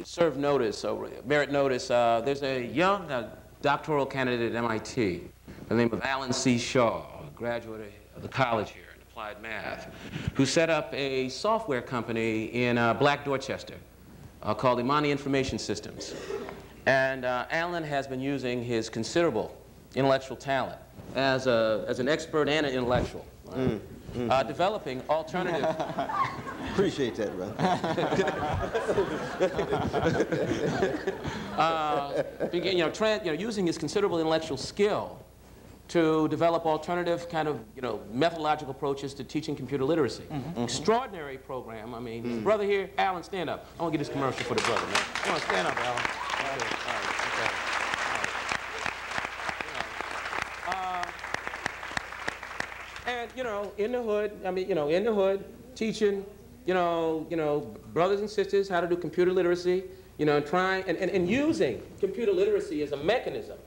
serve notice, or merit notice. There's a young doctoral candidate at MIT by the name of Alan C. Shaw, a graduate of the college here in applied math, who set up a software company in Black Dorchester called Imani Information Systems. And Alan has been using his considerable intellectual talent as an expert and an intellectual, developing alternative. Appreciate that, brother. Using his considerable intellectual skill to develop alternative kind of, methodological approaches to teaching computer literacy. Extraordinary program. I mean, his brother here, Alan, stand up. I want to get this commercial for the brother, man. Come on, stand up, Alan. And, in the hood, in the hood, teaching, brothers and sisters how to do computer literacy, trying and using computer literacy as a mechanism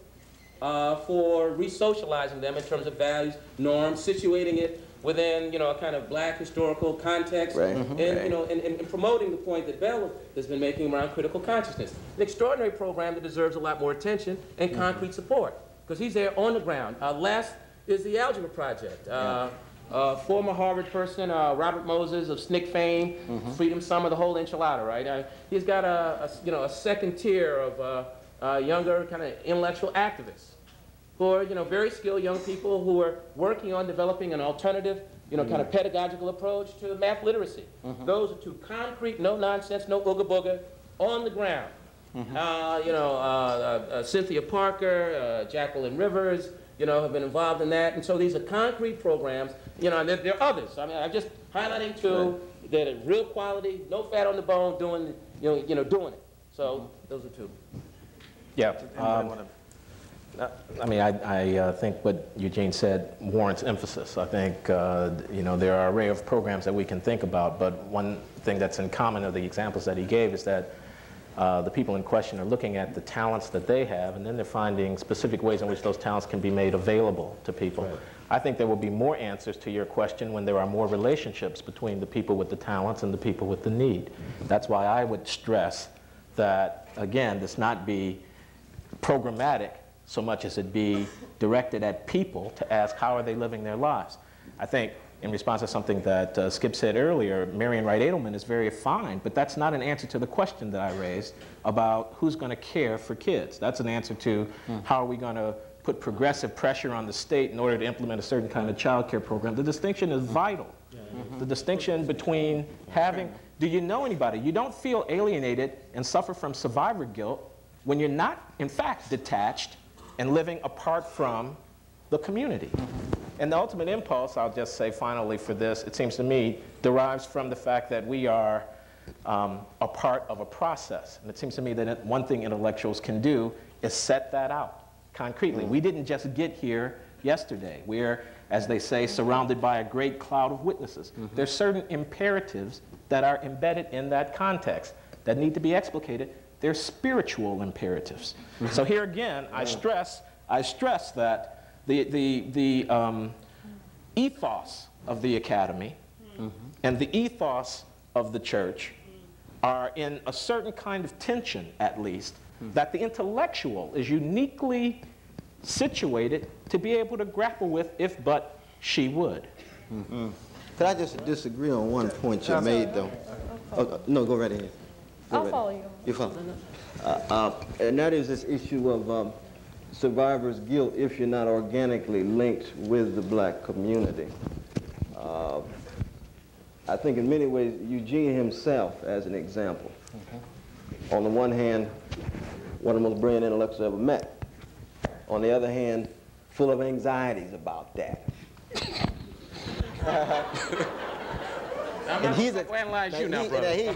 for re-socializing them in terms of values, norms, situating it within, a kind of Black historical context, and promoting the point that Bell has been making around critical consciousness. An extraordinary program that deserves a lot more attention and concrete support, because he's there on the ground. Last is the Algebra Project. Former Harvard person, Robert Moses of SNCC fame, Freedom Summer, the whole enchilada, right? He's got a second tier of younger kind of intellectual activists who are, very skilled young people who are working on developing an alternative, kind of pedagogical approach to math literacy. Those are 2 concrete, no nonsense, no ooga booga, on the ground. Cynthia Parker, Jacqueline Rivers, have been involved in that, and so these are concrete programs. And there are others. I mean, I'm just highlighting 2 that are real quality, no fat on the bone, doing, doing it. So those are 2. Yeah. I think what Eugene said warrants emphasis. I think, there are an array of programs that we can think about, but one thing that's in common of the examples that he gave is that the people in question are looking at the talents that they have, and then they're finding specific ways in which those talents can be made available to people. Right. I think there will be more answers to your question when there are more relationships between the people with the talents and the people with the need. That's why I would stress that, again, this not be programmatic so much as it be directed at people to ask how are they living their lives. I think in response to something that Skip said earlier, Marian Wright Edelman is very fine, but that's not an answer to the question that I raised about who's going to care for kids. That's an answer to how are we going to put progressive pressure on the state in order to implement a certain kind of child care program. The distinction is vital. The distinction between having, do you know anybody? You don't feel alienated and suffer from survivor guilt when you're not, in fact, detached and living apart from the community. And the ultimate impulse, I'll just say finally for this, it seems to me, derives from the fact that we are a part of a process. And it seems to me that one thing intellectuals can do is set that out concretely. We didn't just get here yesterday. We're, as they say, surrounded by a great cloud of witnesses. There's certain imperatives that are embedded in that context that need to be explicated. They're spiritual imperatives. So here again, I stress that the ethos of the academy and the ethos of the church are in a certain kind of tension, at least, that the intellectual is uniquely situated to be able to grapple with if but she would. Could I just disagree on one point you made, though? No, go right ahead. I'll follow you. You follow? And that is this issue of survivor's guilt if you're not organically linked with the black community. I think in many ways, Eugene himself, as an example, on the one hand, one of the most brilliant intellectuals I ever met. On the other hand, full of anxieties about that. And he's analyze you now, brother.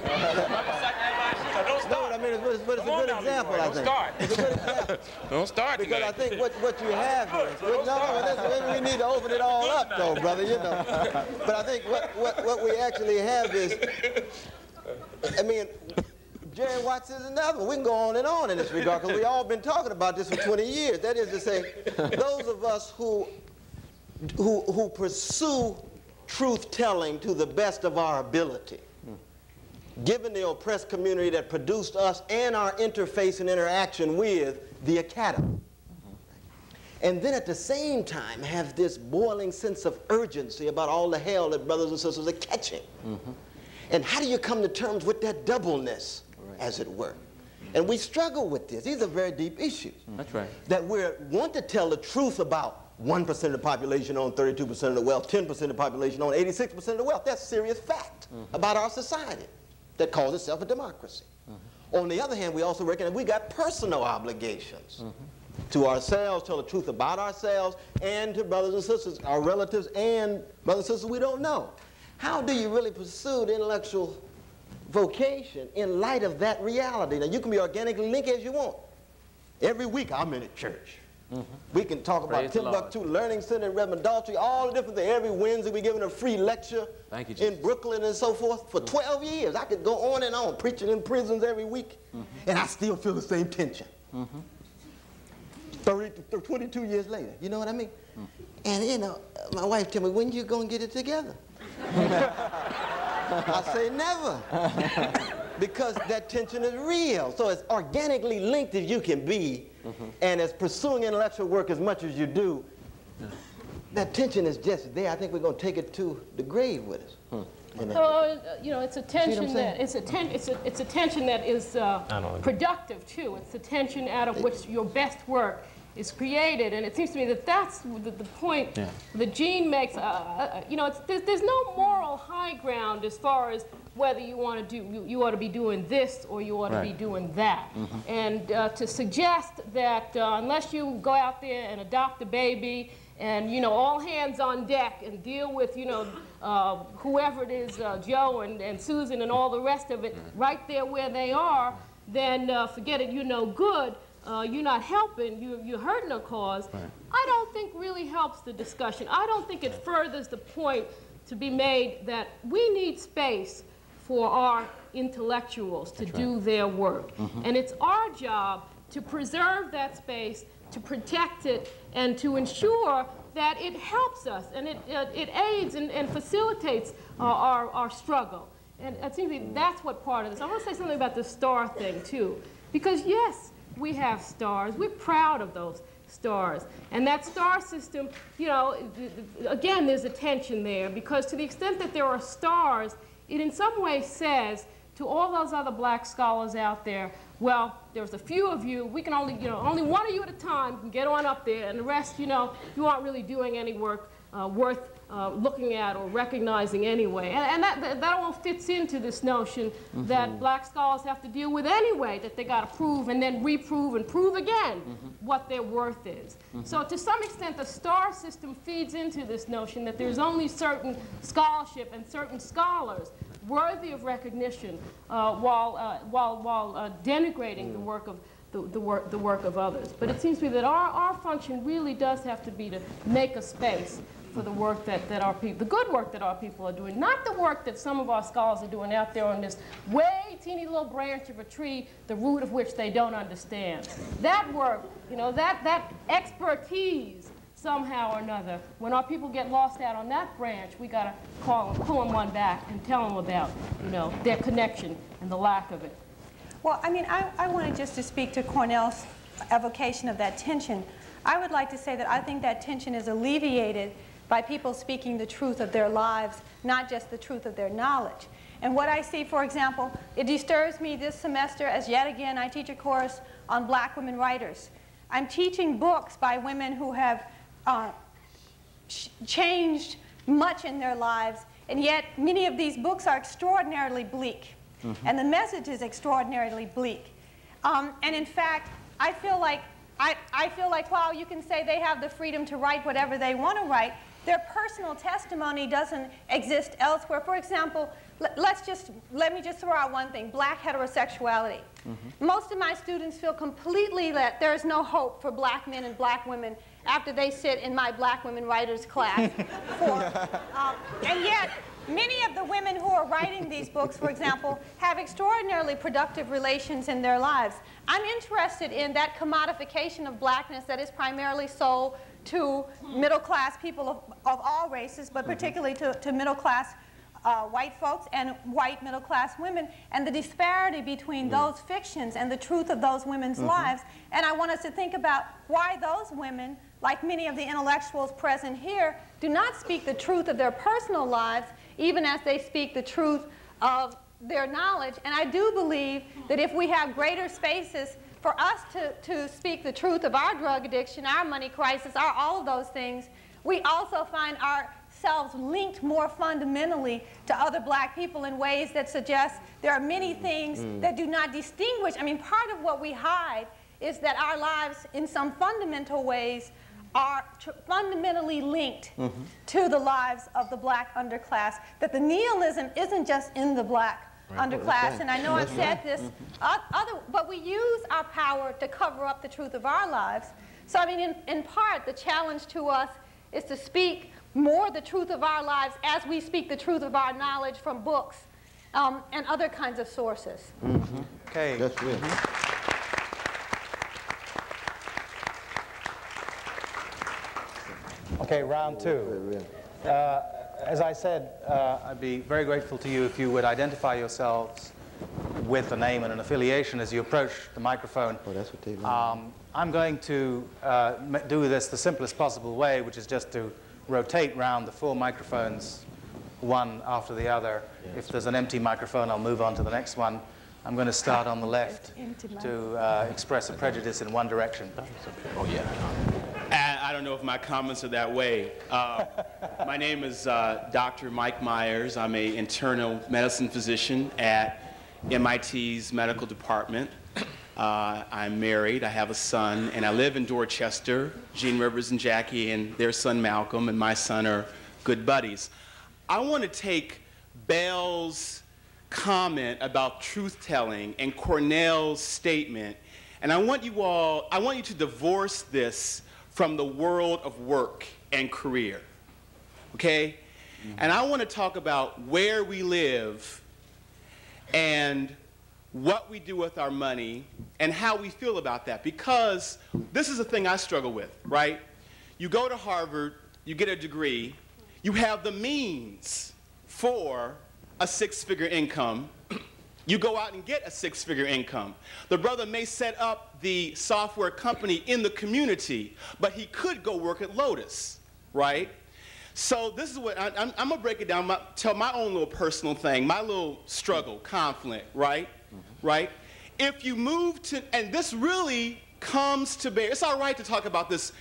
No, I mean, but it's a good example, I think. It's a good example. Don't start because I think what you have here, we need to open it all up, though, brother, you know. But I think what we actually have is, I mean, Jerry Watts is another one. We can go on and on in this regard because we've all been talking about this for 20 years. That is to say, those of us who pursue truth-telling to the best of our ability, given the oppressed community that produced us and our interface and interaction with the academy. And then at the same time have this boiling sense of urgency about all the hell that brothers and sisters are catching. And how do you come to terms with that doubleness, as it were? And we struggle with this. These are very deep issues. That's right. That we want to tell the truth about 1% of the population own 32% of the wealth, 10% of the population own 86% of the wealth. That's serious fact about our society that calls itself a democracy. On the other hand, we also recognize we got personal obligations to ourselves, tell the truth about ourselves, and to brothers and sisters, our relatives, and brothers and sisters we don't know. How do you really pursue the intellectual vocation in light of that reality? Now, you can be organically linked as you want. Every week, I'm in a church. We can talk about Timbuktu Learning Center, Reverend Daltrey, all the different things. Every Wednesday, we're giving a free lecture in Brooklyn and so forth. For 12 years, I could go on and on, preaching in prisons every week, and I still feel the same tension. 22 years later, you know what I mean? And, you know, my wife tell me, when you going to get it together? I say never, because that tension is real. So as organically linked as you can be, and as pursuing intellectual work as much as you do, that tension is just there. I think we're going to take it to the grave with us. You know, it's a tension that it's a tension that is productive too. It's a tension out of which your best work is created, and it seems to me that that's the point that Gene makes. You know, there's no moral high ground as far as whether you want to do, you ought to be doing this or you ought to be doing that. And to suggest that unless you go out there and adopt a baby and, you know, all hands on deck and deal with, you know, whoever it is, Joe and Susan and all the rest of it right there where they are, then forget it, you're no good. You're not helping, you're hurting a cause, I don't think really helps the discussion. I don't think it furthers the point to be made that we need space for our intellectuals to do their work. And it's our job to preserve that space, to protect it, and to ensure that it helps us, and it aids and facilitates our struggle. And it seems to me that's what part of this. I want to say something about the star thing, too. Because, yes, we have stars. We're proud of those stars. And that star system, you know, again, there's a tension there, because to the extent that there are stars, it in some way says to all those other black scholars out there, well, there's a few of you, we can only, you know, only one of you at a time can get on up there, and the rest, you know, you aren't really doing any work worth looking at or recognizing anyway. And that all fits into this notion that black scholars have to deal with anyway, that they got to prove and then reprove and prove again what their worth is. So to some extent, the star system feeds into this notion that there's only certain scholarship and certain scholars worthy of recognition while denigrating the work of the work of others. But it seems to me that our function really does have to be to make a space for the work that our people, the good work that our people are doing, not the work that some of our scholars are doing out there on this way teeny little branch of a tree, the root of which they don't understand. That work, you know, that expertise somehow or another, when our people get lost out on that branch, we got to pull them one back and tell them about, you know, their connection and the lack of it. Well, I mean, I wanted just to speak to Cornell's evocation of that tension. I would like to say that I think that tension is alleviated by people speaking the truth of their lives, not just the truth of their knowledge. And what I see, for example, it disturbs me this semester as yet again I teach a course on black women writers. I'm teaching books by women who have changed much in their lives, and yet many of these books are extraordinarily bleak. And the message is extraordinarily bleak. And in fact, I feel like while you can say they have the freedom to write whatever they want to write, their personal testimony doesn't exist elsewhere. For example, let me just throw out one thing: black heterosexuality. Most of my students feel completely that there is no hope for black men and black women after they sit in my black women writers class. And yet, many of the women who are writing these books, for example, have extraordinarily productive relations in their lives. I'm interested in that commodification of blackness that is primarily sold to middle-class people of all races, but particularly to middle-class white folks and white middle-class women, and the disparity between those fictions and the truth of those women's lives. And I want us to think about why those women, like many of the intellectuals present here, do not speak the truth of their personal lives, even as they speak the truth of their knowledge. And I do believe that if we have greater spaces for us to speak the truth of our drug addiction, our money crisis, all of those things, we also find ourselves linked more fundamentally to other black people in ways that suggest there are many things that do not distinguish. I mean, part of what we hide is that our lives in some fundamental ways are fundamentally linked to the lives of the black underclass, that the nihilism isn't just in the black underclass. And I know I've said this, but we use our power to cover up the truth of our lives. So I mean, in part, the challenge to us is to speak more the truth of our lives as we speak the truth of our knowledge from books and other kinds of sources. Okay. That's real. Okay, round two. As I said, I'd be very grateful to you if you would identify yourselves with a name and an affiliation as you approach the microphone. Oh, that's what they want. I'm going to do this the simplest possible way, which is just to rotate round the 4 microphones, one after the other. If there's an empty microphone, I'll move on to the next one. I'm going to start on the left to express a prejudice in one direction. Oh, yeah. I don't know if my comments are that way. My name is Dr. Mike Myers. I'm an internal medicine physician at MIT's medical department. I'm married, I have a son, and I live in Dorchester. Gene Rivers and Jackie and their son Malcolm and my son are good buddies. I want to take Bell's comment about truth-telling and Cornell's statement, and I want you to divorce this from the world of work and career, okay? And I want to talk about where we live and what we do with our money and how we feel about that, because this is a thing I struggle with, right? You go to Harvard, you get a degree, you have the means for a 6-figure income, you go out and get a 6-figure income. The brother may set up the software company in the community, but he could go work at Lotus, right? So this is what, I'm going to break it down, tell my own little personal thing, my little struggle, conflict, right? Right? If you move to, and this really comes to bear, it's all right to talk about this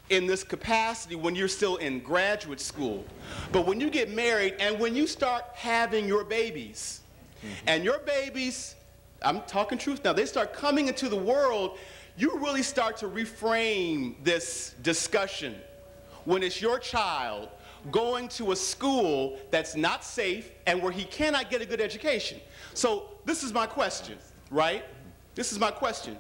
in this capacity when you're still in graduate school, but when you get married and when you start having your babies, and your babies, I'm talking truth now, they start coming into the world, you really start to reframe this discussion when it's your child going to a school that's not safe and where he cannot get a good education. So this is my question, right? This is my question.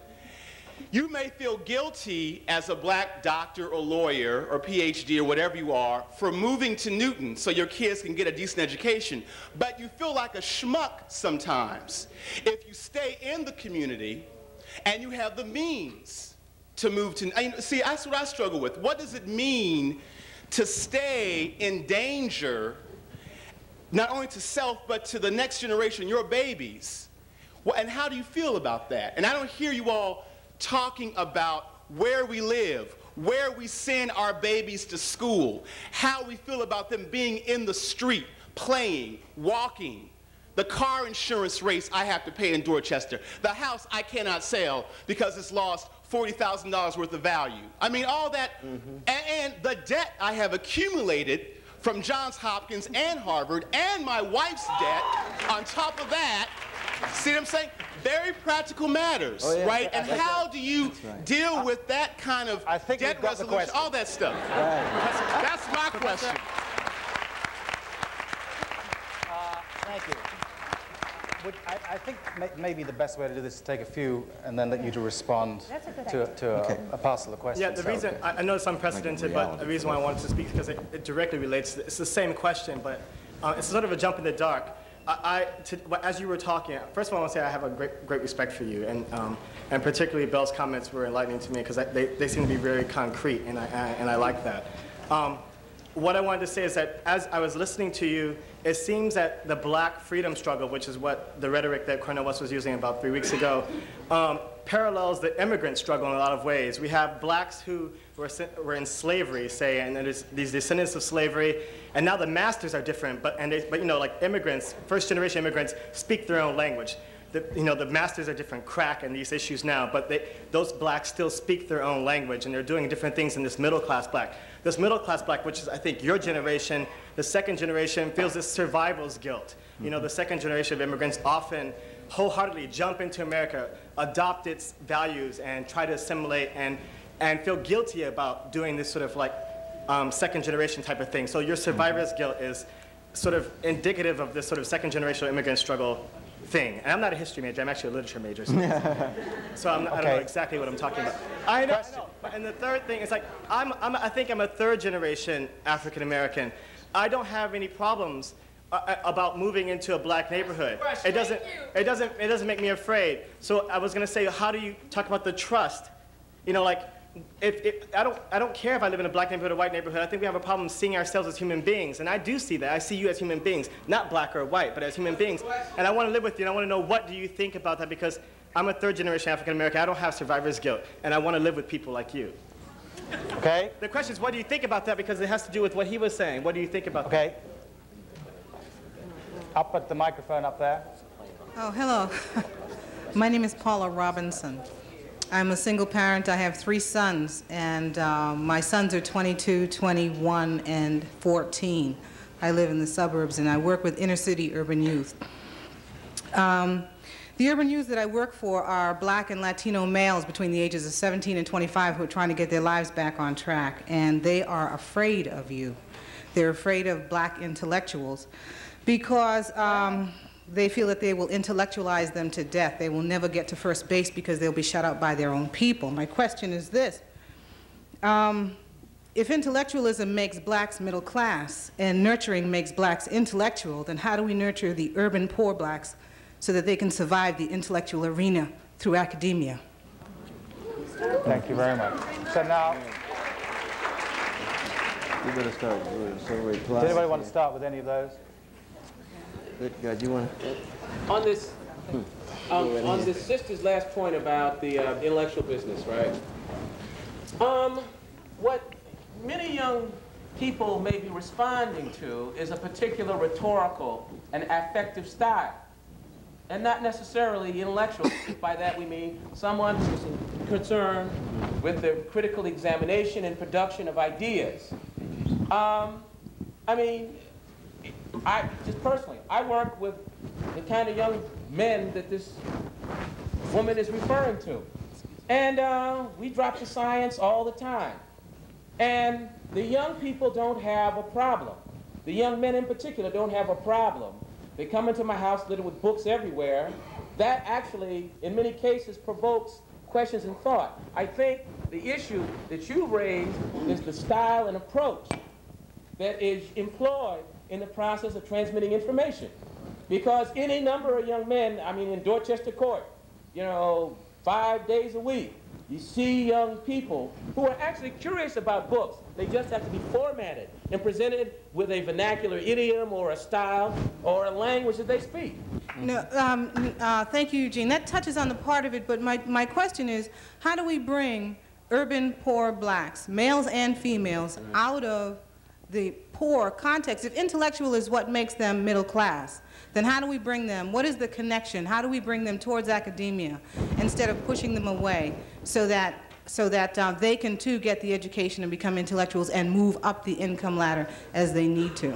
You may feel guilty as a black doctor or lawyer or PhD or whatever you are for moving to Newton so your kids can get a decent education, but you feel like a schmuck sometimes if you stay in the community and you have the means to move to, see, that's what I struggle with. What does it mean to stay in danger, not only to self, but to the next generation, your babies? Well, and how do you feel about that? And I don't hear you all talking about where we live, where we send our babies to school, how we feel about them being in the street, playing, walking, the car insurance rates I have to pay in Dorchester, the house I cannot sell because it's lost $40,000 worth of value. I mean, all that, and the debt I have accumulated from Johns Hopkins and Harvard, and my wife's debt on top of that, See what I'm saying? Very practical matters, right? And how do you deal with that kind of debt resolution, all that stuff? That's my question. Thank you. I think maybe the best way to do this is to take a few and then let you to respond to a parcel of questions. Yeah, the reason, I know it's unprecedented, but the reason why I wanted to speak is because it directly relates to, it's the same question, but it's sort of a jump in the dark. As you were talking, first of all, I want to say I have a great respect for you, and particularly Belle's comments were enlightening to me because they seem to be very concrete, and I like that. What I wanted to say is that as I was listening to you, it seems that the black freedom struggle, which is what the rhetoric that Cornel West was using about 3 weeks ago, parallels the immigrant struggle in a lot of ways. We have blacks who were in slavery, say, and there's these descendants of slavery, and now the masters are different, but you know, like immigrants, first-generation immigrants speak their own language. You know, the masters are different crack and these issues now, but those blacks still speak their own language, and they're doing different things in this middle-class black. This middle-class black, which is, I think, your generation, the second generation, feels this survival's guilt. You know, the second generation of immigrants often wholeheartedly jump into America, adopt its values, and try to assimilate and feel guilty about doing this sort of like second generation type of thing. So your survivor's guilt is sort of indicative of this sort of second generation immigrant struggle thing. And I'm not a history major, I'm actually a literature major. So I don't know exactly what I'm talking about. I know. And the third thing is like, I think I'm a third generation African American. I don't have any problems about moving into a black neighborhood. It doesn't make me afraid. So I was gonna say, how do you talk about the trust? You know, like, I don't care if I live in a black neighborhood or white neighborhood. I think we have a problem seeing ourselves as human beings, and I do see that. I see you as human beings, not black or white, but as human beings. And I want to live with you, and I want to know, what do you think about that? Because I'm a third-generation African American. I don't have survivor's guilt, and I want to live with people like you. Okay. The question is, what do you think about that? Because it has to do with what he was saying. What do you think about that? Okay. I'll put the microphone up there. Oh, hello. My name is Paula Robinson. I'm a single parent. I have 3 sons, and my sons are 22, 21, and 14. I live in the suburbs, and I work with inner-city urban youth. The urban youth that I work for are black and Latino males between the ages of 17 and 25 who are trying to get their lives back on track, and they are afraid of you. They're afraid of black intellectuals because they feel that they will intellectualize them to death. They will never get to first base because they'll be shut out by their own people. My question is this. If intellectualism makes blacks middle class and nurturing makes blacks intellectual, then how do we nurture the urban poor blacks so that they can survive the intellectual arena through academia? Thank you very much. So now, You better start. does anybody want to start with any of those? Good God, you want to? On this, on this sister's last point about the intellectual business, right? What many young people may be responding to is a particular rhetorical and affective style, and not necessarily intellectual. By that we mean someone who's concerned with the critical examination and production of ideas. I mean, just personally, I work with the kind of young men that this woman is referring to. And we drop the science all the time. And the young people don't have a problem. The young men in particular don't have a problem. They come into my house littered with books everywhere. That actually, in many cases, provokes questions and thought. I think the issue that you raised is the style and approach that is employed in the process of transmitting information. Because any number of young men, I mean in Dorchester Court, you know, 5 days a week, you see young people who are actually curious about books. They just have to be formatted and presented with a vernacular idiom or a style or a language that they speak. No, thank you, Eugene. That touches on the part of it, but my question is, how do we bring urban poor blacks, males and females, out of the poor context? If intellectual is what makes them middle class, then how do we bring them? What is the connection? How do we bring them towards academia instead of pushing them away so that they can too get the education and become intellectuals and move up the income ladder as they need to?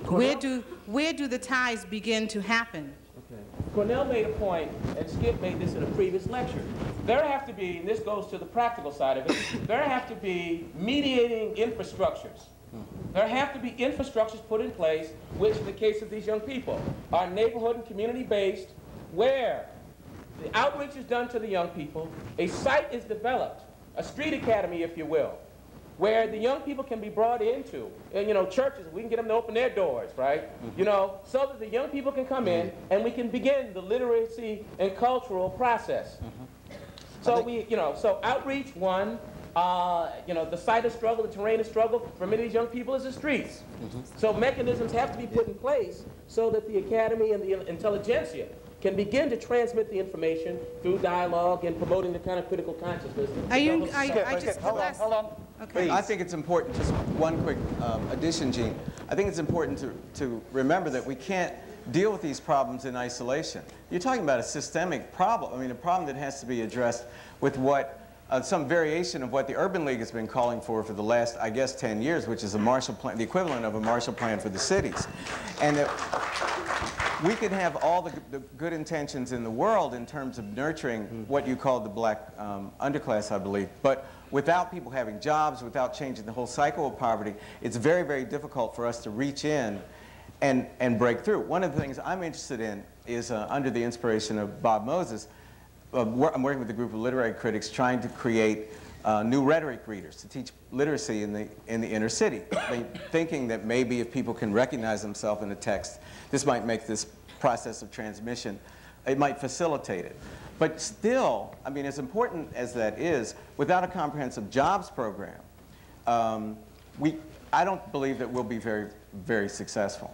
Where do the ties begin to happen? Okay. Cornell made a point, and Skip made this in a previous lecture. There have to be, and this goes to the practical side of it, there have to be mediating infrastructures. There have to be infrastructures put in place, which in the case of these young people are neighborhood and community-based, where the outreach is done to the young people, a site is developed, a street academy, if you will, where the young people can be brought into, and, you know, churches, we can get them to open their doors, right? You know, so that the young people can come in and we can begin the literacy and cultural process. So we, you know, so outreach, one, you know, the site of struggle, the terrain of struggle for many of these young people is the streets. So mechanisms have to be put in place so that the academy and the intelligentsia can begin to transmit the information through dialogue and promoting the kind of critical consciousness. Hold on. Okay. I think it's important, just one quick addition, Gene. I think it's important to remember that we can't deal with these problems in isolation. You're talking about a systemic problem. I mean, a problem that has to be addressed with what some variation of what the Urban League has been calling for the last, I guess, 10 years, which is a Marshall Plan, the equivalent of a Marshall Plan for the cities. And that we could have all the good intentions in the world in terms of nurturing what you call the black underclass, I believe, but without people having jobs, without changing the whole cycle of poverty, it's very, very difficult for us to reach in and break through. One of the things I'm interested in is, under the inspiration of Bob Moses, I'm working with a group of literary critics trying to create new rhetoric readers to teach literacy in the inner city, thinking that maybe if people can recognize themselves in a text, this might make this process of transmission, it might facilitate it. But still, I mean, as important as that is, without a comprehensive jobs program, I don't believe that we'll be very, very successful.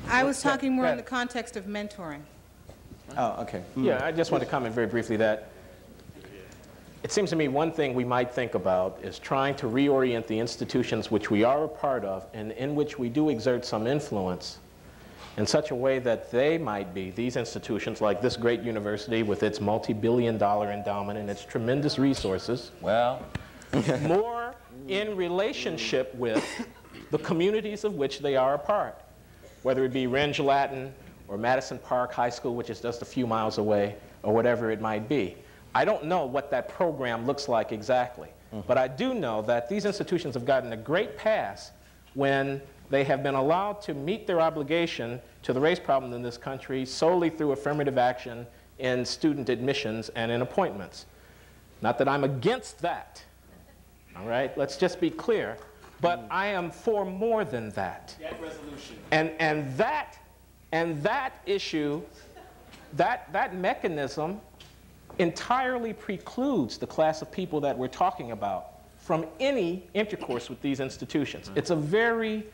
I was talking more in the context of mentoring. Oh, okay. Yeah, I just want to comment very briefly that it seems to me one thing we might think about is trying to reorient the institutions which we are a part of and in which we do exert some influence in such a way that they might be, these institutions like this great university with its multi-billion-dollar endowment and its tremendous resources, well, more in relationship with the communities of which they are a part, whether it be Renge Latin or Madison Park High School, which is just a few miles away, or whatever it might be. I don't know what that program looks like exactly, but I do know that these institutions have gotten a great pass when they have been allowed to meet their obligation to the race problem in this country solely through affirmative action in student admissions and in appointments. Not that I'm against that, all right? Let's just be clear. But I am for more than that. That resolution. And that issue, that mechanism entirely precludes the class of people that we're talking about from any intercourse with these institutions. It's a very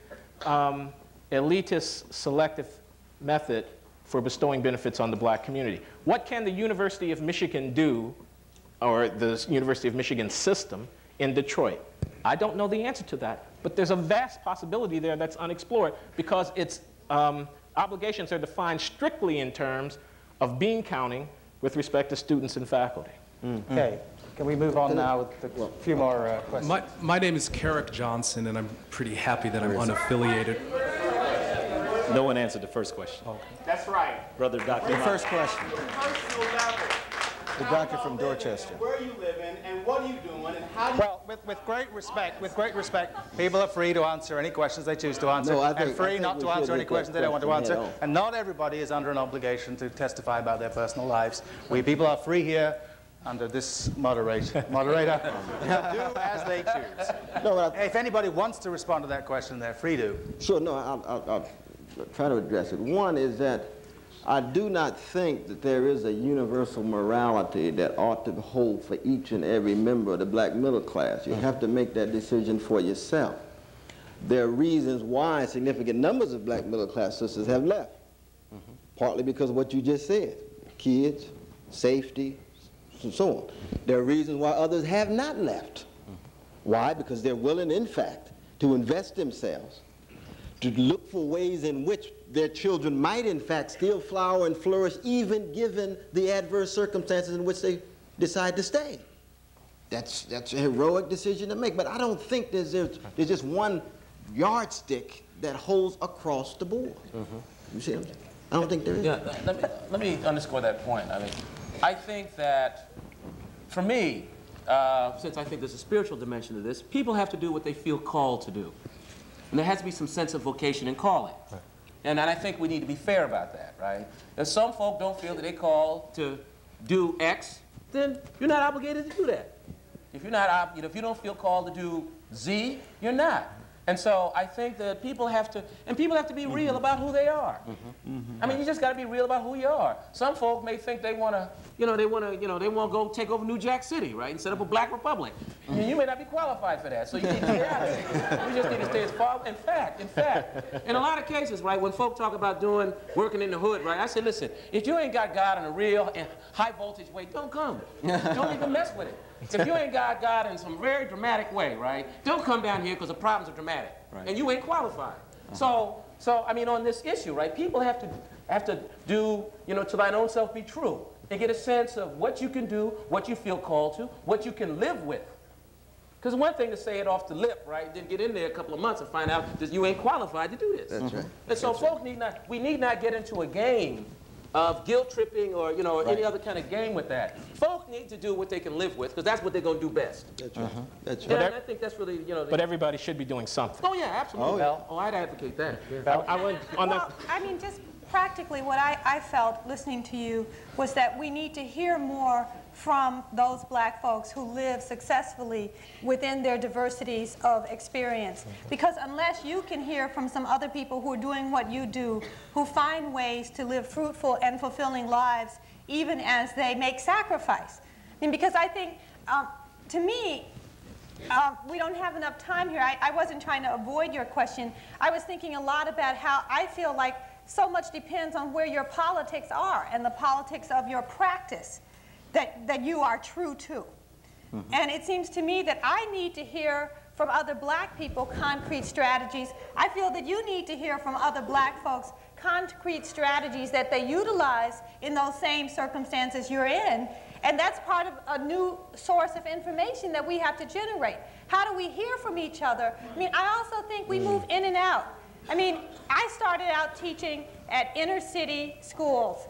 elitist, selective method for bestowing benefits on the black community. What can the University of Michigan do, or the University of Michigan system in Detroit? I don't know the answer to that, but there's a vast possibility there that's unexplored because its obligations are defined strictly in terms of bean counting with respect to students and faculty. Okay, can we move on now with a few more questions? My name is Carrick Johnson, and I'm pretty happy that I'm unaffiliated. No one answered the first question. Okay. That's right. Brother Dr. The first question. Personal level. The doctor from Dorchester. Where are you living, and what are you doing, and how do you... Well, with great respect, people are free to answer any questions they choose to answer, and free not to answer any questions they don't want to answer. And not everybody is under an obligation to testify about their personal lives. We people are free here under this moderator to do as they choose. No, if anybody wants to respond to that question, they're free to. Sure, no, I'll try to address it. One is that I do not think that there is a universal morality that ought to hold for each and every member of the black middle class. You have to make that decision for yourself. There are reasons why significant numbers of black middle class sisters have left. Partly because of what you just said, kids, safety, and so on. There are reasons why others have not left. Why? Because they're willing, in fact, to invest themselves, to look for ways in which their children might, in fact, still flower and flourish, even given the adverse circumstances in which they decide to stay. That's a heroic decision to make, but I don't think there's just one yardstick that holds across the board. You see what I'm saying? I don't think there is. Yeah, let me underscore that point. I mean, I think that, for me, since I think there's a spiritual dimension to this, people have to do what they feel called to do. And there has to be some sense of vocation and calling. Right. And I think we need to be fair about that, right? If some folk don't feel that they're called to do X, then you're not obligated to do that. If you're not, if you don't feel called to do Z, you're not. And so I think that people have to be real about who they are. I mean, you just got to be real about who you are. Some folk may think they want to, they want to go take over New Jack City, right, and set up a black republic. I mean, you may not be qualified for that, so you need to stay out of it. You just need to stay as far. In fact, in a lot of cases, right, when folk talk about working in the hood, right, I say, listen, if you ain't got God in a real and high voltage way, don't come. Don't even mess with it. If you ain't got God in some very dramatic way, right, don't come down here because the problems are dramatic, right, and you ain't qualified. So I mean, on this issue, right, people have to do, to thine own self be true, and get a sense of what you can do, what you feel called to, what you can live with. Because one thing to say it off the lip, right, then get in there a couple of months and find out that you ain't qualified to do this. That's right. And so folk we need not get into a game of guilt tripping or any other kind of game with that. Folk need to do what they can live with, because that's what they're going to do best. That's right. That's right. And I think that's really, But everybody should be doing something. Oh yeah, absolutely. Oh, I'd advocate that. Yeah. Well, I mean, just practically what I felt listening to you was that we need to hear more from those black folks who live successfully within their diversities of experience. Because unless you can hear from some other people who are doing what you do, who find ways to live fruitful and fulfilling lives even as they make sacrifice. I mean, because I think, to me, we don't have enough time here. I wasn't trying to avoid your question. I was thinking a lot about how I feel like so much depends on where your politics are and the politics of your practice that you are true to. And it seems to me that I need to hear from other black people concrete strategies. I feel that you need to hear from other black folks concrete strategies that they utilize in those same circumstances you're in. And that's part of a new source of information that we have to generate. How do we hear from each other? I mean, I also think we move in and out. I mean, I started out teaching at inner city schools.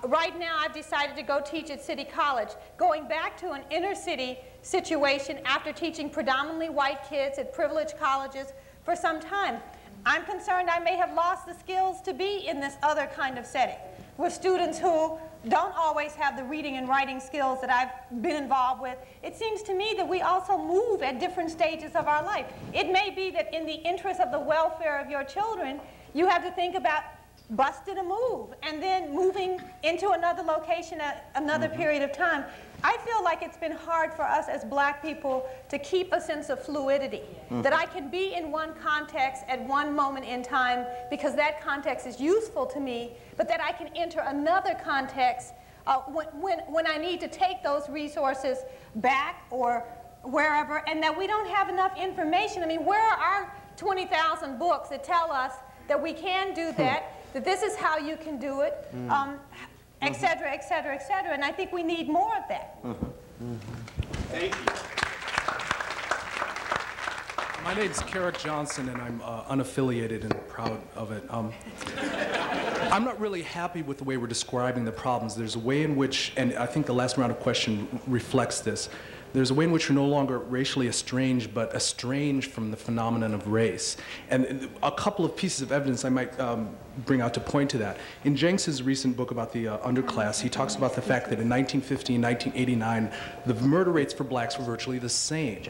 Right now, I've decided to go teach at City College, going back to an inner city situation after teaching predominantly white kids at privileged colleges for some time. I'm concerned I may have lost the skills to be in this other kind of setting with students who don't always have the reading and writing skills that I've been involved with. It seems to me that we also move at different stages of our life. It may be that in the interest of the welfare of your children, you have to think about busting a move and then moving into another location at another period of time. I feel like it's been hard for us as black people to keep a sense of fluidity, that I can be in one context at one moment in time because that context is useful to me, but that I can enter another context when I need to take those resources back or wherever, and that we don't have enough information. I mean, where are our 20,000 books that tell us that we can do that, that this is how you can do it, et cetera, et cetera, et cetera. And I think we need more of that. Thank you. My name's Carrick Johnson, and I'm unaffiliated and proud of it. I'm not really happy with the way we're describing the problems. There's a way in which, and I think the last round of question reflects this, there's a way in which you're no longer racially estranged, but estranged from the phenomenon of race. And a couple of pieces of evidence I might bring out to point to that. In Jenks's recent book about the underclass, he talks about the fact that in 1950 and 1989, the murder rates for blacks were virtually the same.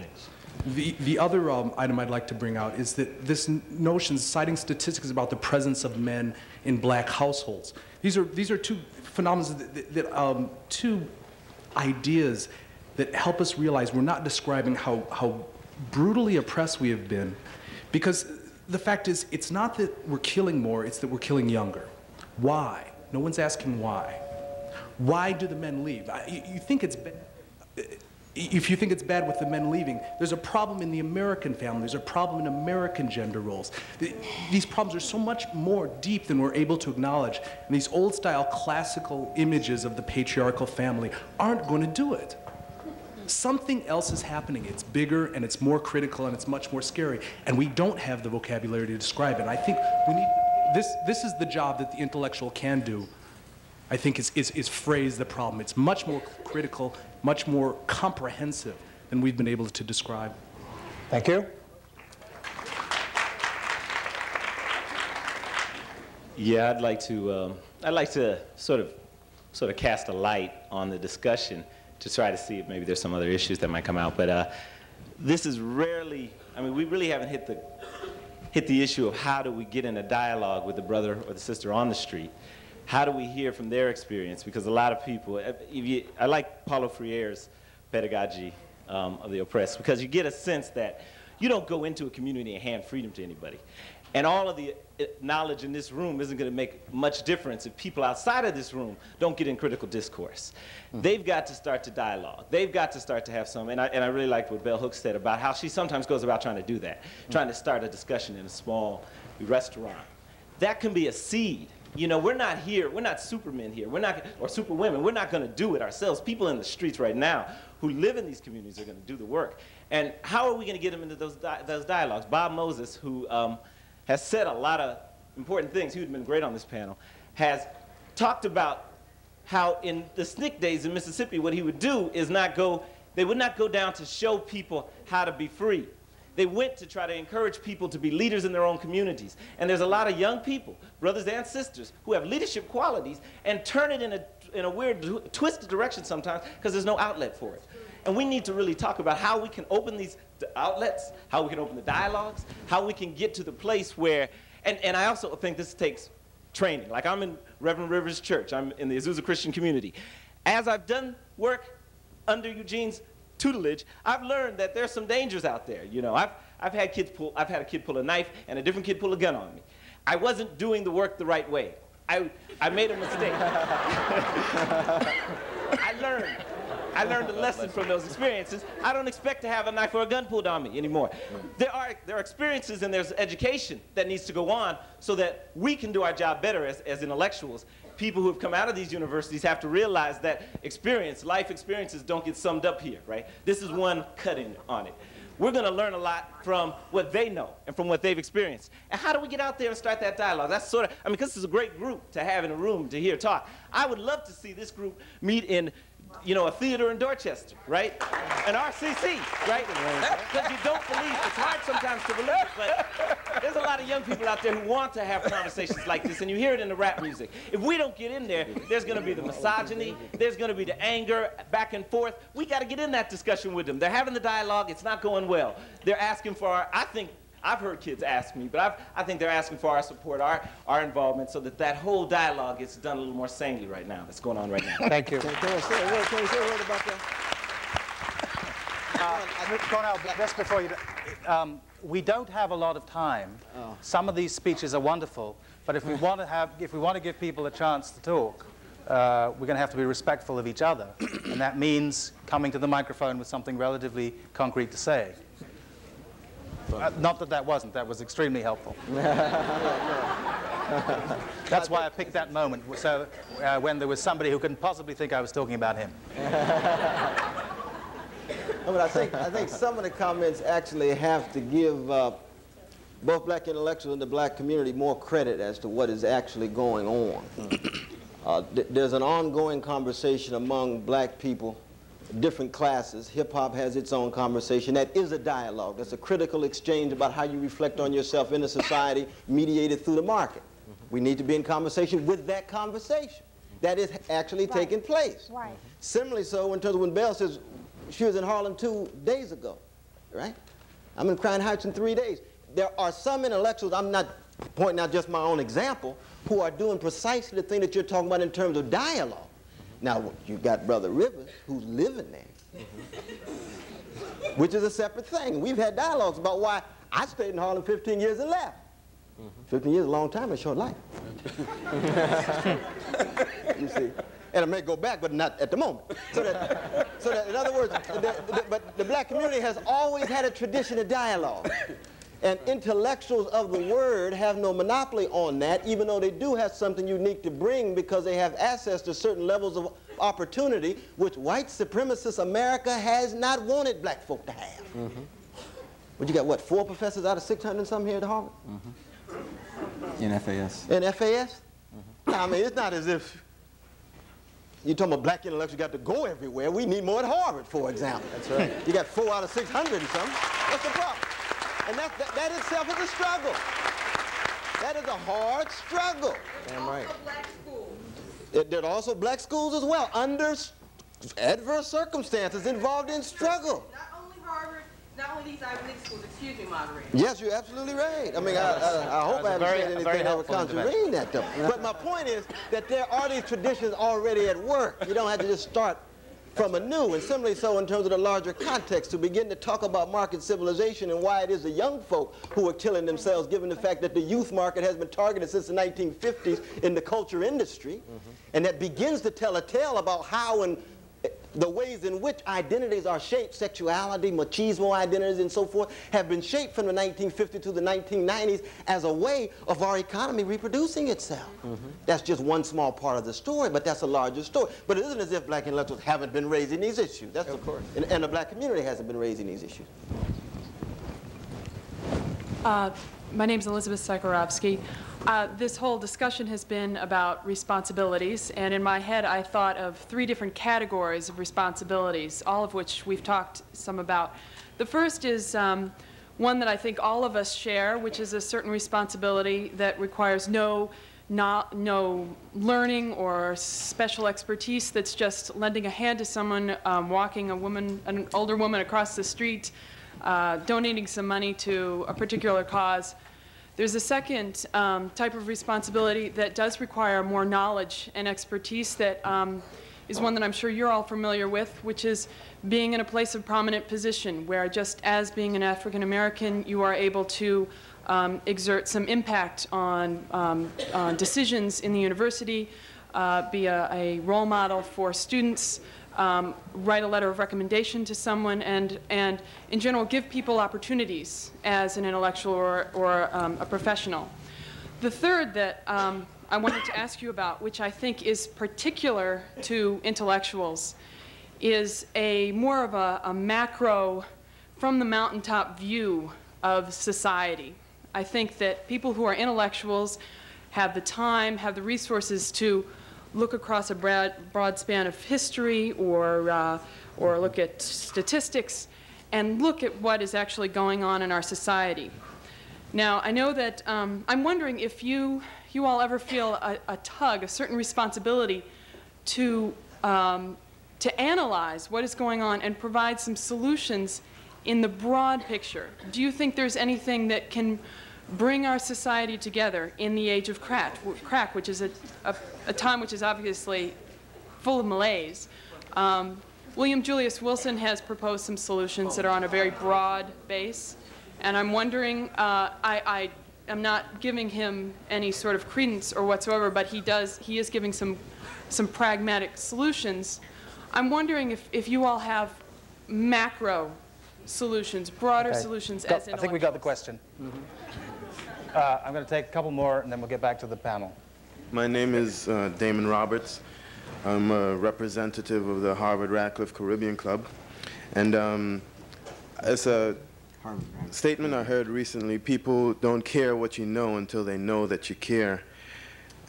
The other item I'd like to bring out is that this notion, citing statistics about the presence of men in black households. These are two phenomena, two ideas that help us realize we're not describing how brutally oppressed we have been. Because the fact is, it's not that we're killing more, it's that we're killing younger. Why? No one's asking why. Why do the men leave? You think it's bad. If you think it's bad with the men leaving, there's a problem in the American family. There's a problem in American gender roles. These problems are so much more deep than we're able to acknowledge. And these old-style classical images of the patriarchal family aren't going to do it. Something else is happening. It's bigger, and it's more critical, and it's much more scary. And we don't have the vocabulary to describe it. I think we need this is the job that the intellectual can do, I think, is phrase the problem. It's much more critical, much more comprehensive than we've been able to describe. Thank you. Yeah, I'd like to sort of cast a light on the discussion to try to see if maybe there's some other issues that might come out. But this is rarely, I mean, we really haven't hit the issue of how do we get in a dialogue with the brother or the sister on the street. How do we hear from their experience? Because a lot of people, I like Paulo Freire's pedagogy of the oppressed, because you get a sense that you don't go into a community and hand freedom to anybody. And all of the knowledge in this room isn't going to make much difference if people outside of this room don't get in critical discourse. They've got to start to dialogue. They've got to start to have some, and I really liked what Bell Hooks said about how she sometimes goes about trying to do that, trying to start a discussion in a small restaurant. That can be a seed. You know, we're not here, we're not supermen here, we're not, or superwomen, we're not going to do it ourselves. People in the streets right now who live in these communities are going to do the work. And how are we going to get them into those dialogues? Bob Moses, who has said a lot of important things, he would have been great on this panel, has talked about how in the SNCC days in Mississippi, what he would do is they would not go down to show people how to be free. They went to try to encourage people to be leaders in their own communities. And there's a lot of young people, brothers and sisters, who have leadership qualities and turn it in a weird, twisted direction sometimes because there's no outlet for it. And we need to really talk about how we can open these outlets, how we can open the dialogues, how we can get to the place where, and I also think this takes training. Like, I'm in Reverend Rivers' church. I'm in the Azusa Christian community. As I've done work under Eugene's tutelage, I've learned that there's some dangers out there. You know, I've had a kid pull a knife and a different kid pull a gun on me. I wasn't doing the work the right way. I made a mistake. I learned a lesson from those experiences. I don't expect to have a knife or a gun pulled on me anymore. There are experiences and there's education that needs to go on so that we can do our job better as intellectuals. People who have come out of these universities have to realize that life experiences don't get summed up here, right? This is one cut-in on it. We're going to learn a lot from what they know and from what they've experienced. And how do we get out there and start that dialogue? That's sort of, I mean, because this is a great group to have in a room to hear talk. I would love to see this group meet in, you know, a theater in Dorchester, right? An RCC, right? Because you don't believe, it's hard sometimes to believe it, but there's a lot of young people out there who want to have conversations like this, and you hear it in the rap music. If we don't get in there, there's going to be the misogyny, there's going to be the anger, back and forth. We got to get in that discussion with them. They're having the dialogue, it's not going well. They're asking for our, I think, I've heard kids ask me, but I think they're asking for our support, our involvement, so that whole dialogue gets done a little more sanely right now. That's going on right now. Thank you. Can I say a word about that? Cornell, just before you, we don't have a lot of time. Some of these speeches are wonderful, but if we want to give people a chance to talk, we're going to have to be respectful of each other, and that means coming to the microphone with something relatively concrete to say. Not that that was extremely helpful. That's why I picked that moment, so when there was somebody who couldn't possibly think I was talking about him. But I think some of the comments actually have to give both black intellectuals and the black community more credit as to what is actually going on. There's an ongoing conversation among black people, different classes. Hip-hop has its own conversation. That is a dialogue. That's a critical exchange about how you reflect on yourself in a society mediated through the market. We need to be in conversation with that conversation. That is actually taking place. Right. Similarly so in terms of when Belle says she was in Harlem 2 days ago, right? I'm in Crown Heights in 3 days. There are some intellectuals, I'm not pointing out just my own example, who are doing precisely the thing that you're talking about in terms of dialogue. Now, you've got Brother Rivers, who's living there, which is a separate thing. We've had dialogues about why I stayed in Harlem 15 years and left. 15 years is a long time in a short life. You see. And I may go back, but not at the moment. So that in other words, but the black community has always had a tradition of dialogue. And intellectuals of the word have no monopoly on that, even though they do have something unique to bring because they have access to certain levels of opportunity, which white supremacist America has not wanted black folk to have. But you got, what, 4 professors out of 600 and something here at Harvard? In FAS. In FAS? Now, I mean, it's not as if you're talking about black intellectuals got to go everywhere. We need more at Harvard, for example. That's right. You got 4 out of 600 and something. What's the problem? And that itself is a struggle. That is a hard struggle. Damn right. Black schools. There are also black schools as well, under adverse circumstances, involved in struggle. Not only Harvard, not only these Ivy League schools, excuse me, moderator. Yes, you're absolutely right. I mean, I hope I haven't said anything that would contravene that, though. But my point is that there are these traditions already at work. You don't have to just start from anew. And similarly so in terms of the larger context, to begin to talk about market civilization and why it is the young folk who are killing themselves, given the fact that the youth market has been targeted since the 1950s in the culture industry. And that begins to tell a tale about how and the ways in which identities are shaped, sexuality, machismo identities, and so forth, have been shaped from the 1950s to the 1990s as a way of our economy reproducing itself. That's just one small part of the story, but that's a larger story. But it isn't as if black intellectuals haven't been raising these issues. That's of course. And the black community hasn't been raising these issues. My name's Elizabeth Sikorovsky. This whole discussion has been about responsibilities, and in my head I thought of 3 different categories of responsibilities, all of which we've talked some about. The first is one that I think all of us share, which is a certain responsibility that requires no learning or special expertise, that's just lending a hand to someone, walking an older woman across the street, donating some money to a particular cause. There's a second type of responsibility that does require more knowledge and expertise that is one that I'm sure you're all familiar with, which is being in a place of prominent position, where just as being an African American, you are able to exert some impact on decisions in the university, be a role model for students, write a letter of recommendation to someone, and in general give people opportunities as an intellectual or a professional. The third that I wanted to ask you about, which I think is particular to intellectuals, is more of a macro, from the mountaintop view of society. I think that people who are intellectuals have the time, have the resources to look across a broad span of history, or look at statistics, and look at what is actually going on in our society. Now, I know that I'm wondering if you all ever feel a tug, a certain responsibility to analyze what is going on and provide some solutions in the broad picture. Do you think there's anything that can bring our society together in the age of crack, which is a time which is obviously full of malaise? William Julius Wilson has proposed some solutions that are on a very broad base, and I'm wondering, I am not giving him any sort of credence or whatsoever, but he is giving some pragmatic solutions. I'm wondering if you all have macro solutions, broader solutions as intellectuals. I think we got the question. I'm going to take a couple more, and then we'll get back to the panel. My name is Damon Roberts. I'm a representative of the Harvard-Radcliffe Caribbean Club. And it's a statement I heard recently: people don't care what you know until they know that you care.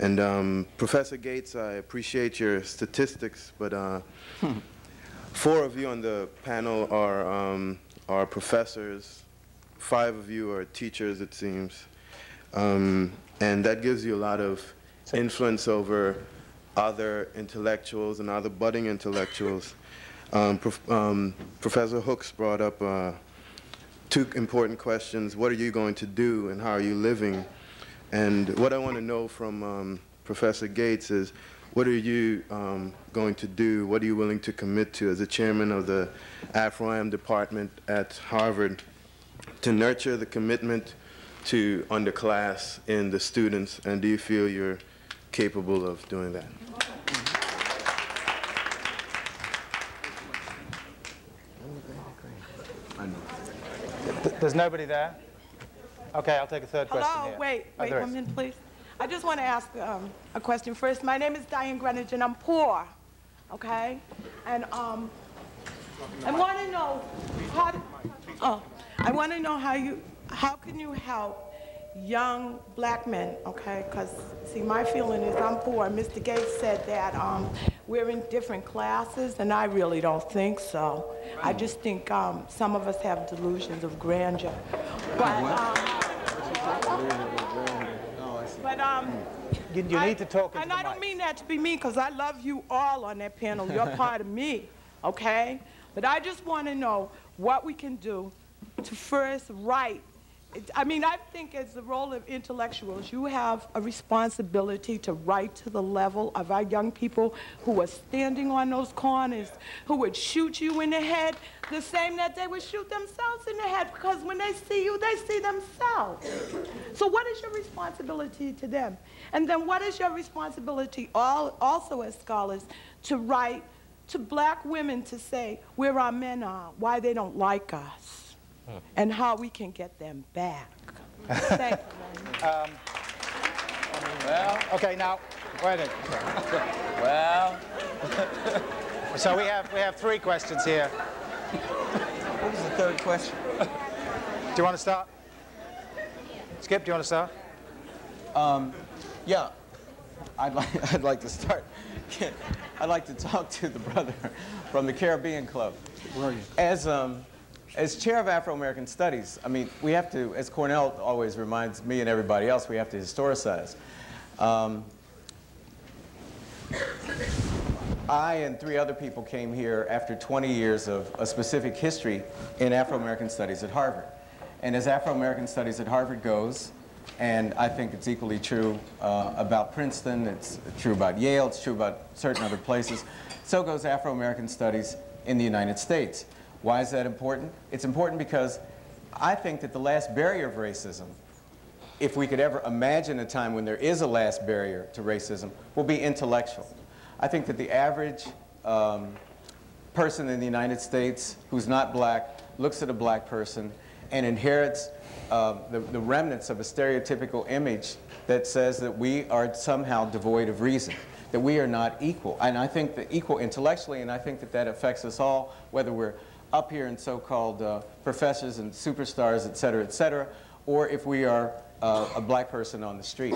And Professor Gates, I appreciate your statistics, but 4 of you on the panel are professors. 5 of you are teachers, it seems. And that gives you a lot of influence over other intellectuals and other budding intellectuals. Professor Hooks brought up 2 important questions. What are you going to do, and how are you living? And what I want to know from Professor Gates is, what are you going to do? What are you willing to commit to as the chairman of the Afro-Am department at Harvard to nurture the commitment to underclass in the students, and do you feel you're capable of doing that? There's nobody there? Okay, I'll take a third question here. Wait 1 minute, please. I just want to ask a question first. My name is Diane Greenwich, and I'm poor, okay? And I want to know how can you help young black men, okay? Because, see, my feeling is I'm poor. Mr. Gates said that we're in different classes, and I really don't think so. I just think some of us have delusions of grandeur. You need to talk into and the I don't mic. mean that to be mean, because I love you all on that panel. You're part of me, okay? But I just want to know what we can do to first write. I mean, I think as the role of intellectuals, you have a responsibility to write to the level of our young people who are standing on those corners, who would shoot you in the head the same that they would shoot themselves in the head, because when they see you, they see themselves. So what is your responsibility to them? And then what is your responsibility also as scholars to write to black women to say where our men are, why they don't like us, and how we can get them back? Thank you. Well, okay, now, wait a minute. Well. So we have 3 questions here. What was the third question? Do you want to start? Skip, do you want to start? Yeah, I'd like to start. I'd like to talk to the brother from the Caribbean Club. Where are you? As chair of Afro-American Studies, I mean, we have to, as Cornell always reminds me and everybody else, we have to historicize. I and 3 other people came here after 20 years of a specific history in Afro-American Studies at Harvard. And as Afro-American Studies at Harvard goes, and I think it's equally true about Princeton, it's true about Yale, it's true about certain other places, so goes Afro-American Studies in the United States. Why is that important? It's important because I think that the last barrier of racism, if we could ever imagine a time when there is a last barrier to racism, will be intellectual. I think that the average person in the United States who's not black looks at a black person and inherits the remnants of a stereotypical image that says that we are somehow devoid of reason, that we are not equal. And I think that equal intellectually, and I think that that affects us all, whether we're up here in so-called professors and superstars, et cetera, or if we are a black person on the street.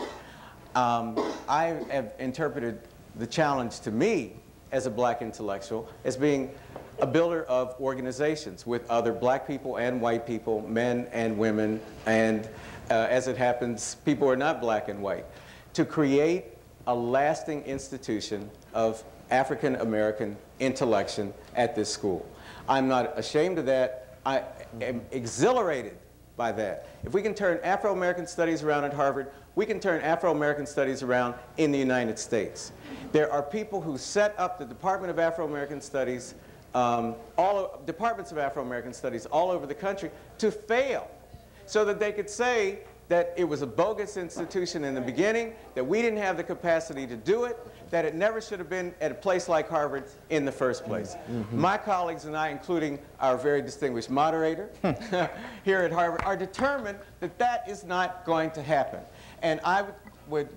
I have interpreted the challenge to me as a black intellectual as being a builder of organizations with other black people and white people, men and women, and as it happens, people who are not black and white, to create a lasting institution of African-American intellection at this school. I'm not ashamed of that. I am exhilarated by that. If we can turn Afro-American studies around at Harvard, we can turn Afro-American studies around in the United States. There are people who set up the Department of Afro-American Studies, departments of Afro-American Studies all over the country to fail so that they could say that it was a bogus institution in the beginning, that we didn't have the capacity to do it, that it never should have been at a place like Harvard in the first place. My colleagues and I, including our very distinguished moderator here at Harvard, are determined that that is not going to happen. And I would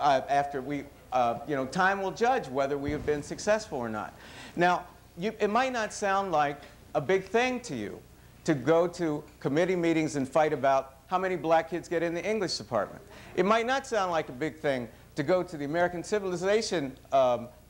after we, time will judge whether we have been successful or not. Now, it might not sound like a big thing to you to go to committee meetings and fight about how many black kids get in the English department. It might not sound like a big thing to go to the American Civilization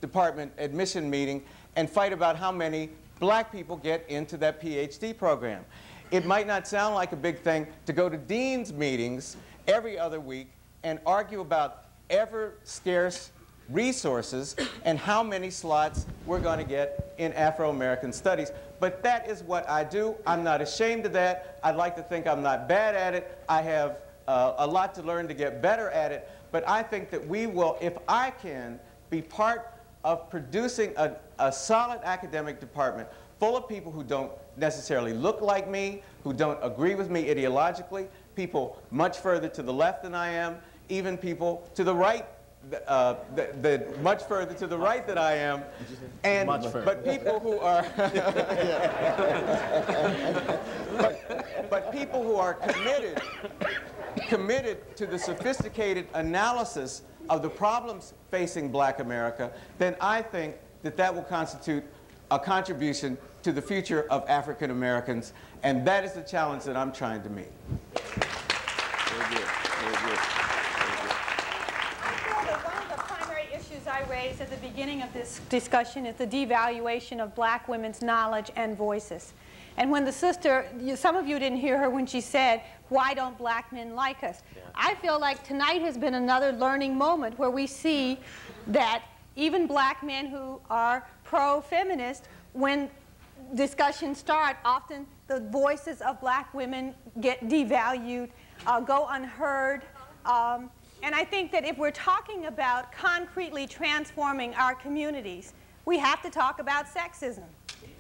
Department admission meeting and fight about how many black people get into that PhD program. It might not sound like a big thing to go to dean's meetings every other week and argue about ever scarce resources and how many slots we're going to get in Afro-American studies. But that is what I do. I'm not ashamed of that. I'd like to think I'm not bad at it. I have a lot to learn to get better at it. But I think that we will, if I can, be part of producing a solid academic department full of people who don't necessarily look like me, who don't agree with me ideologically, people much further to the left than I am, even people to the right, much further to the right than I am, and but people who are but people who are committed to the sophisticated analysis of the problems facing black America, then I think that that will constitute a contribution to the future of African Americans, and that is the challenge that I'm trying to meet. Very good. One of the primary issues I raised at the beginning of this discussion is the devaluation of black women's knowledge and voices. And when the sister, some of you didn't hear her when she said, why don't black men like us? Yeah. I feel like tonight has been another learning moment where we see that even black men who are pro-feminist, when discussions start, often the voices of black women get devalued, go unheard. And I think that if we're talking about concretely transforming our communities, we have to talk about sexism.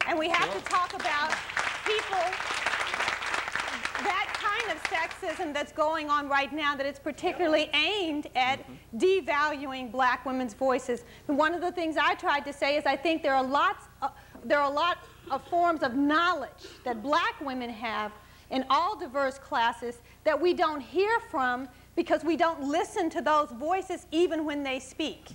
And we have to talk about people, that kind of sexism that's going on right now, that it's particularly aimed at devaluing black women's voices. And one of the things I tried to say is I think there are a lot of forms of knowledge that black women have in all diverse classes that we don't hear from because we don't listen to those voices even when they speak.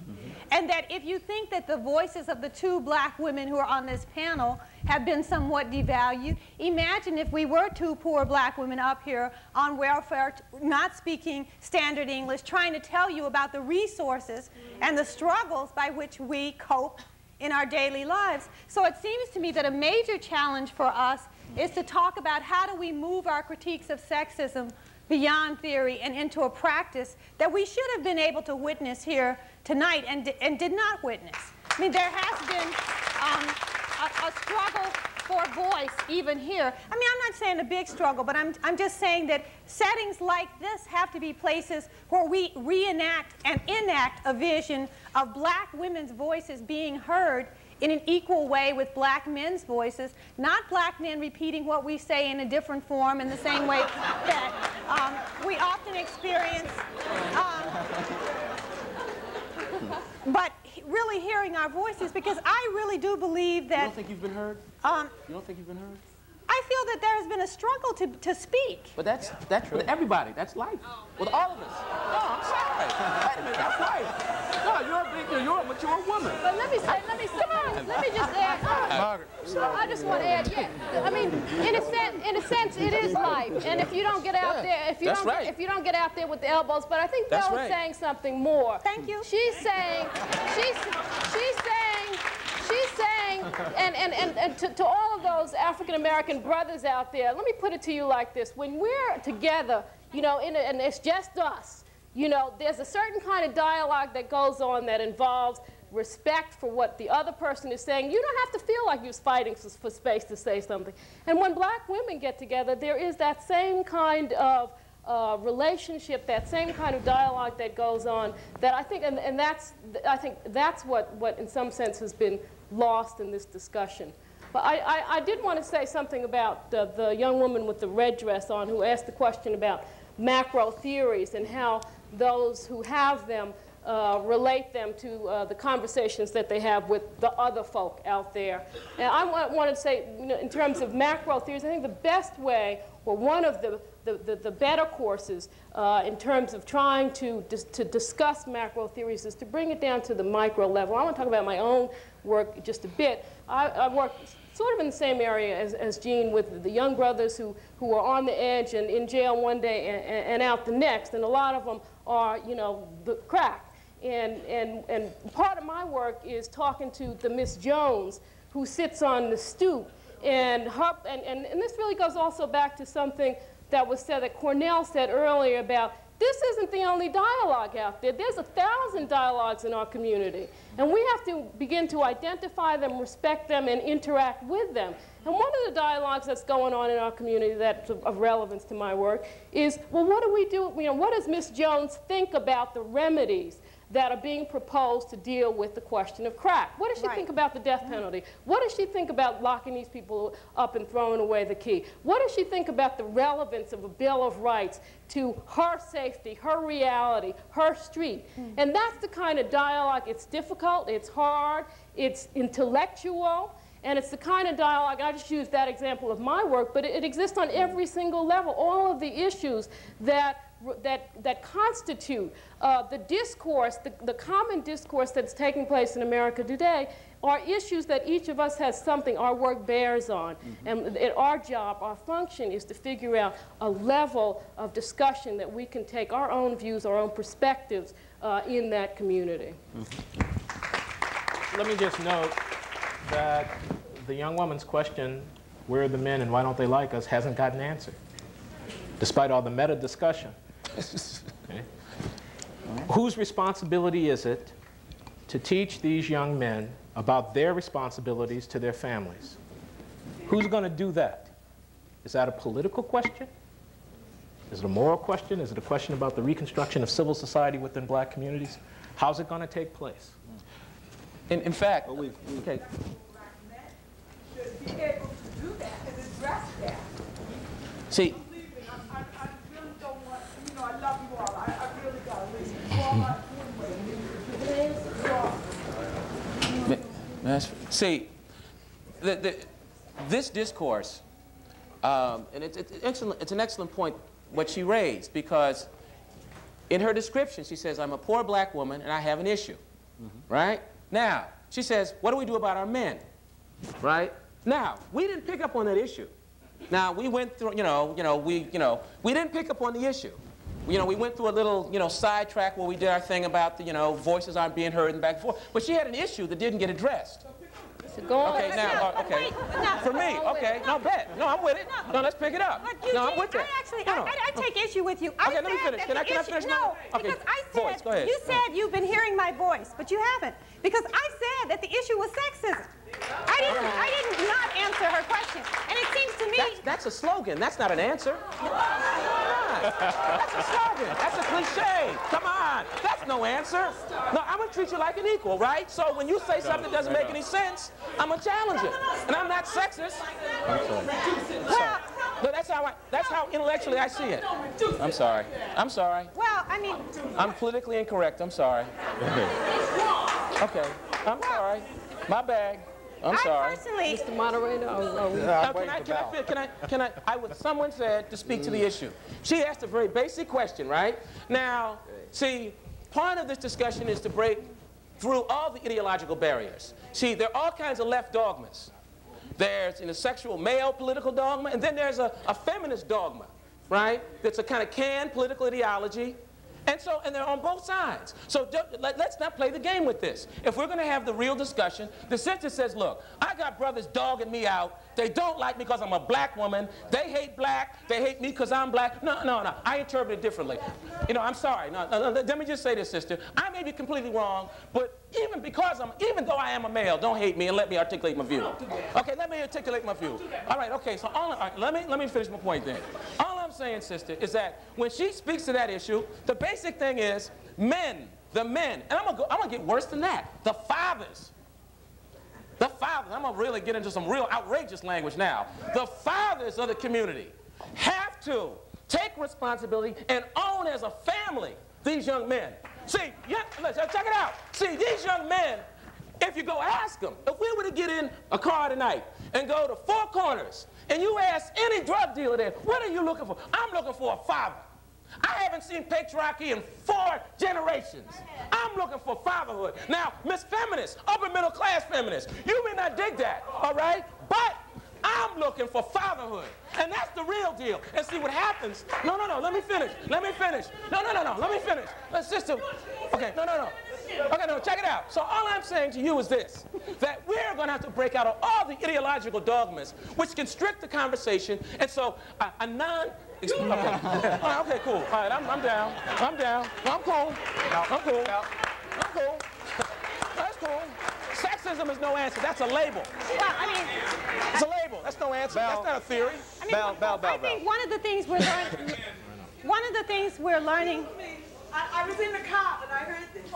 And that if you think that the voices of the two black women who are on this panel have been somewhat devalued, imagine if we were two poor black women up here on welfare, not speaking standard English, trying to tell you about the resources and the struggles by which we cope in our daily lives. So it seems to me that a major challenge for us is to talk about how do we move our critiques of sexism beyond theory and into a practice that we should have been able to witness here tonight and did not witness. I mean, there has been a struggle for voice even here. I mean, I'm not saying a big struggle, but I'm just saying that settings like this have to be places where we reenact and enact a vision of black women's voices being heard in an equal way with black men's voices, not black men repeating what we say in a different form in the same way that we often experience. But really hearing our voices, because I really do believe that... You don't think you've been heard? You don't think you've been heard? I feel that there has been a struggle to speak. But that's with everybody. That's life. With all of us. No, I'm sorry. That's life. No, you're a mature woman. But let me just add. I just want to add, yeah. I mean, in a sense, it is life. And if you don't get out there, if you don't get out there with the elbows, but I think Belle is saying something more. Thank you. She's saying, and to all of those African-American brothers out there, let me put it to you like this. When we're together, you know, and it's just us, you know, there's a certain kind of dialogue that goes on that involves respect for what the other person is saying. You don't have to feel like you're fighting for space to say something. And when black women get together, there is that same kind of relationship, that same kind of dialogue that goes on that I think, and I think that's what in some sense has been lost in this discussion. But I did want to say something about the young woman with the red dress on who asked the question about macro theories and how those who have them relate them to the conversations that they have with the other folk out there. And I want to say, you know, in terms of macro theories, I think the best way, or one of the better courses in terms of trying to discuss macro theories is to bring it down to the micro level. I want to talk about my own work just a bit. I work sort of in the same area as Jean, with the young brothers who are on the edge and in jail one day and out the next, and a lot of them are, you know, the crack. And part of my work is talking to the Miss Jones who sits on the stoop. And this really goes also back to something that was said, that Cornell said earlier about, this isn't the only dialogue out there. There's 1,000 dialogues in our community. And we have to begin to identify them, respect them, and interact with them. And one of the dialogues that's going on in our community that's of relevance to my work is, well, what do we do? You know, what does Miss Jones think about the remedies that are being proposed to deal with the question of crack? What does she think about the death penalty? What does she think about locking these people up and throwing away the key? What does she think about the relevance of a Bill of Rights to her safety, her reality, her street? And that's the kind of dialogue. It's difficult, it's hard, it's intellectual, and it's the kind of dialogue, I just used that example of my work, but it exists on every single level. All of the issues that that constitute the discourse, the common discourse that's taking place in America today, are issues that each of us has something our work bears on. And our job, our function is to figure out a level of discussion that we can take our own views, our own perspectives in that community. Let me just note that the young woman's question, where are the men and why don't they like us, hasn't gotten answered, despite all the meta discussion. Okay. Whose responsibility is it to teach these young men about their responsibilities to their families? Who's going to do that? Is that a political question? Is it a moral question? Is it a question about the reconstruction of civil society within black communities? How's it going to take place? In fact, Black men should be able to do that and address that. see, I really don't want, you know, I love you all. I really got to see, this discourse, and it's an excellent point what she raised, because in her description she says, I'm a poor black woman and I have an issue, right? Now, she says, what do we do about our men, right? Now, we didn't pick up on that issue. Now, we went through, we didn't pick up on the issue. We went through a little, sidetrack where we did our thing about the, voices aren't being heard and back and forth. But she had an issue that didn't get addressed. So go on. Okay, now, okay. For me, okay, no, bet. No, I'm with it. No, let's pick it up. No, I'm with it. I take issue with you. Okay, let me finish. Can I finish? No, because I said, voice, go ahead. You said you've been hearing my voice, but you haven't. Because I said that the issue was sexism. I didn't not answer her question. And it seems to me... That's a slogan. That's not an answer. That's a slogan. That's a cliche. Come on. That's no answer. No, I'm going to treat you like an equal, right? So when you say something that doesn't make any sense, I'm going to challenge it. And I'm not sexist. Well, but that's how intellectually I see it. I'm sorry. I'm sorry. Well, I mean... I'm politically incorrect. I'm sorry. Okay. I'm sorry. My bag. I'm sorry. Personally, Mr. Moderator, someone said to speak to the issue. She asked a very basic question, right? Now, see, part of this discussion is to break through all the ideological barriers. See, there are all kinds of left dogmas. There's a sexual male political dogma, and then there's a feminist dogma, right? That's a kind of canned political ideology. And they're on both sides. So let's not play the game with this. If we're going to have the real discussion, the sister says, look, I got brothers dogging me out. They don't like me because I'm a black woman. They hate black. They hate me because I'm black. No. I interpret it differently. I'm sorry. No, let me just say this, sister. I may be completely wrong, but even though I am a male, don't hate me and let me articulate my view. Okay, let me articulate my view. All right, okay, so let me finish my point then. All I'm saying, sister, is that when she speaks to that issue, the basic thing is the men, and I'm gonna get worse than that, the fathers, I'm gonna really get into some real outrageous language now. The fathers of the community have to take responsibility and own as a family these young men. See, check it out. See, these young men, if you go ask them, if we were to get in a car tonight and go to Four Corners and you ask any drug dealer there, what are you looking for? I'm looking for a father. I haven't seen patriarchy in 4 generations. I'm looking for fatherhood. Now, Miss Feminist, upper middle class feminist, you may not dig that, all right? But I'm looking for fatherhood. And that's the real deal. And see what happens. No, let me finish. No, let me finish. Sister, okay, no. Okay, no, check it out. So all I'm saying to you is this, that we're going to have to break out of all the ideological dogmas which constrict the conversation. And so okay, cool. All right, I'm down. I'm cool. That's cool. Sexism is no answer. That's a label. Well, I mean... It's a label. That's no answer. That's not a theory. I think one of the things we're learning... I was in the car and I heard this.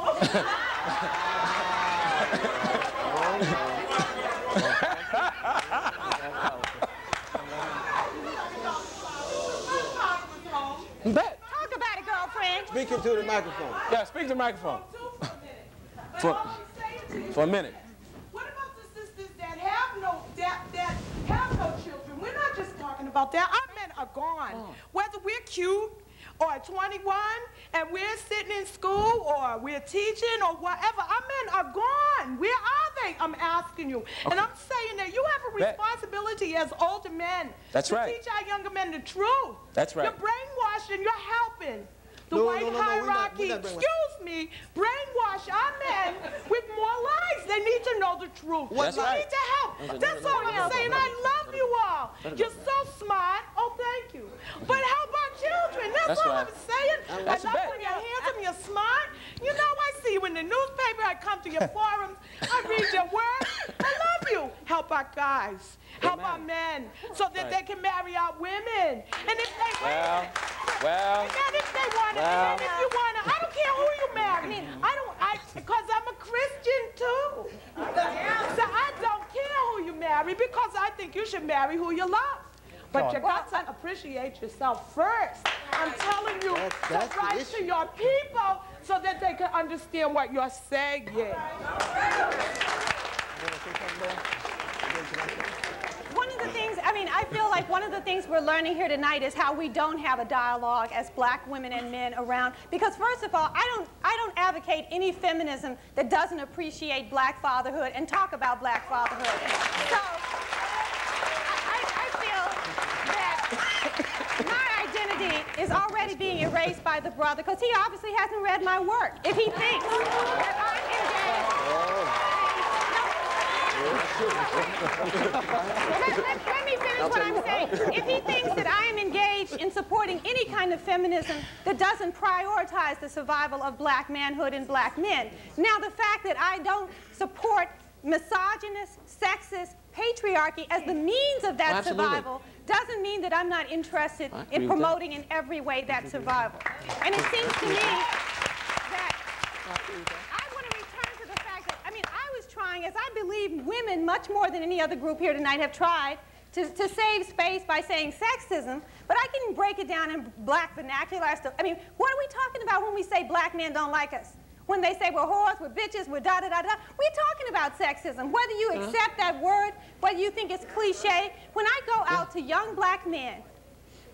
Bet. Talk about it, girlfriend. Speaking to the microphone. Yeah, speak to the microphone. For a minute. What about the sisters that have no children? We're not just talking about that. Our men are gone. Whether we're cute or 21 and we're sitting in school or we're teaching or whatever, our men are gone. Where are they? I'm asking you. Okay. And I'm saying that you have a responsibility as older men to teach our younger men the truth. That's right. You're brainwashing, you're helping. The white hierarchy, excuse me, brainwash our men with more lies. They need to know the truth. They need to help. That's all I'm saying. I love you all. You're so smart. Oh, thank you. But how about children? That's all I'm saying. I love when you're handsome, you're smart. You know, I see you in the newspaper. I come to your forums. I read your work. I love you. Help our guys. Help our men so that they can marry our women. And if they want and if they want and if you want to, I don't care who you marry. Because I'm a Christian too. So I don't care who you marry because I think you should marry who you love. But you got to appreciate yourself first. I'm telling you to write to your people so that they can understand what you're saying. One of the things, I feel like one of the things we're learning here tonight is how we don't have a dialogue as black women and men around. Because first of all, I don't advocate any feminism that doesn't appreciate black fatherhood and talk about black fatherhood. So I feel that my identity is already being erased by the brother because he obviously hasn't read my work. If he thinks that I'm engaged. Let me finish what I'm saying. If he thinks that I am engaged in supporting any kind of feminism that doesn't prioritize the survival of black manhood and black men, now the fact that I don't support misogynist, sexist patriarchy as the means of that survival doesn't mean that I'm not interested in promoting in every way that survival. And it seems to me that I want to return to the fact that, I was trying, as I believe women much more than any other group here tonight have tried, to save space by saying sexism, but I can break it down in black vernacular. What are we talking about when we say black men don't like us? When they say we're whores, we're bitches, we're da-da-da-da, we're talking about sexism. Whether you accept that word, whether you think it's cliche, when I go out to young black men,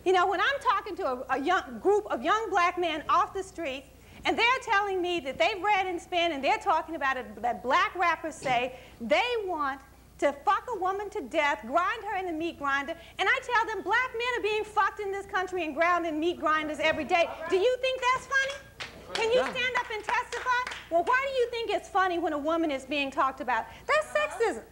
when I'm talking to a young group of young black men off the streets, and they're telling me that they've read and spin, and they're talking about it, that black rappers say they want to fuck a woman to death, grind her in a meat grinder, and I tell them black men are being fucked in this country and ground in meat grinders every day. Do you think that's funny? Can you stand up and testify? Well, why do you think it's funny when a woman is being talked about? That's sexism.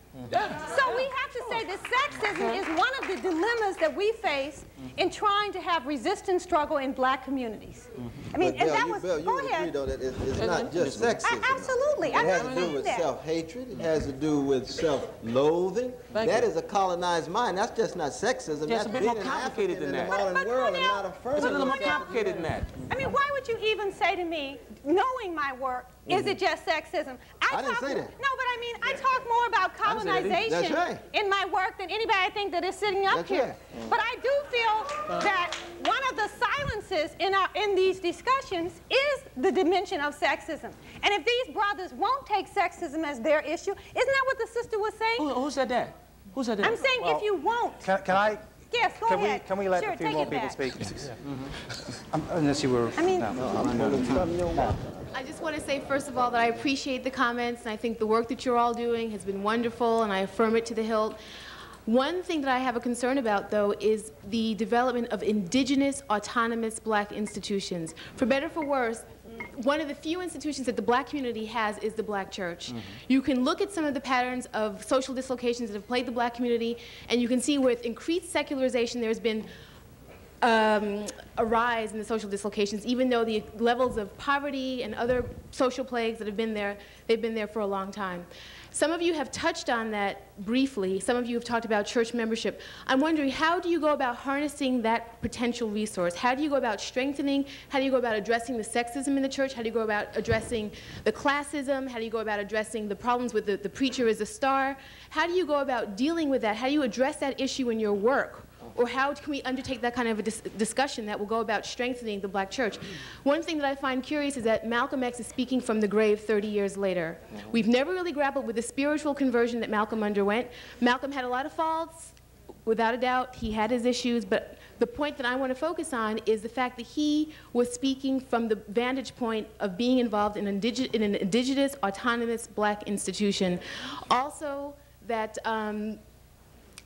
So we have to say that sexism is one of the dilemmas that we face in trying to have resistance struggle in black communities. Go ahead. Though, that it's not just sexism. Absolutely. It has to do with self-hatred. It has to do with self-loathing. That is a colonized mind. That's just not sexism. It's a bit more complicated than that. It's a little more complicated than that. Why would you even say to me, knowing my work, is it just sexism? I didn't say that. No, but I talk more about colonization in my work than anybody I think that is sitting up here. But I do feel that one of the silences in these discussions is the dimension of sexism. And if these brothers won't take sexism as their issue, isn't that what the sister was saying? Who said that? Who said that? I'm saying if you won't. Can I? Yes, go ahead. Can we let a few more people speak? Unless you were... I just want to say, first of all, that I appreciate the comments, and I think the work that you're all doing has been wonderful, and I affirm it to the hilt. One thing that I have a concern about, though, is the development of indigenous, autonomous black institutions. For better or for worse, one of the few institutions that the black community has is the black church. You can look at some of the patterns of social dislocations that have plagued the black community, and you can see with increased secularization there's been a rise in the social dislocations, even though the levels of poverty and other social plagues that have been there, they've been there for a long time. Some of you have touched on that briefly. Some of you have talked about church membership. I'm wondering, how do you go about harnessing that potential resource? How do you go about strengthening? How do you go about addressing the sexism in the church? How do you go about addressing the classism? How do you go about addressing the problems with the preacher as a star? How do you go about dealing with that? How do you address that issue in your work? Or how can we undertake that kind of a discussion that will go about strengthening the black church? One thing that I find curious is that Malcolm X is speaking from the grave 30 years later. We've never really grappled with the spiritual conversion that Malcolm underwent. Malcolm had a lot of faults, without a doubt, he had his issues, but the point that I want to focus on is the fact that he was speaking from the vantage point of being involved in an indigenous, autonomous black institution. Also, that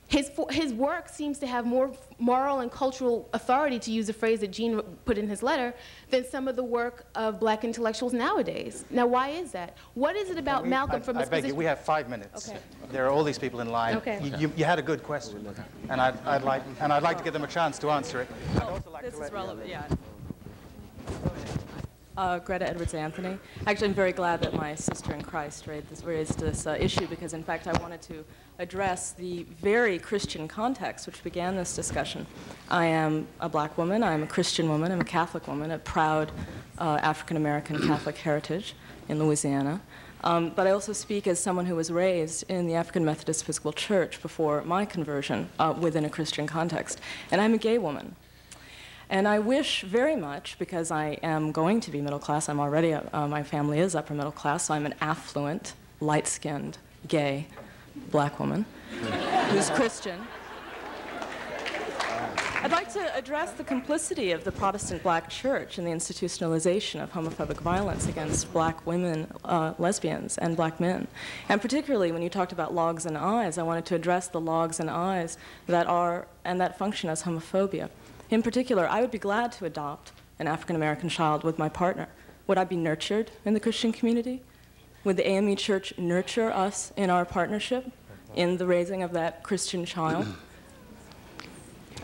his work seems to have more moral and cultural authority, to use a phrase that Gene put in his letter, than some of the work of black intellectuals nowadays. Now, why is that? What is it about Malcolm from his position? I beg you, we have 5 minutes. Okay. There are all these people in line. Okay. You had a good question, and I'd like to give them a chance to answer it. I'd also like This to is relevant, yeah. Greta Edwards-Anthony. Actually, I'm very glad that my sister in Christ raised this issue, because in fact I wanted to address the very Christian context which began this discussion. I am a black woman, I'm a Christian woman, I'm a Catholic woman, a proud African-American Catholic heritage in Louisiana. But I also speak as someone who was raised in the African Methodist Episcopal Church before my conversion within a Christian context. And I'm a gay woman. And I wish very much, because I am going to be middle class, I'm already, my family is upper middle class, so I'm an affluent, light-skinned, gay, black woman who's Christian. I'd like to address the complicity of the Protestant black church in the institutionalization of homophobic violence against black women, lesbians, and black men. And particularly when you talked about logs and eyes, I wanted to address the logs and eyes that are, and that function as homophobia. In particular, I would be glad to adopt an African-American child with my partner. Would I be nurtured in the Christian community? Would the AME Church nurture us in our partnership in the raising of that Christian child?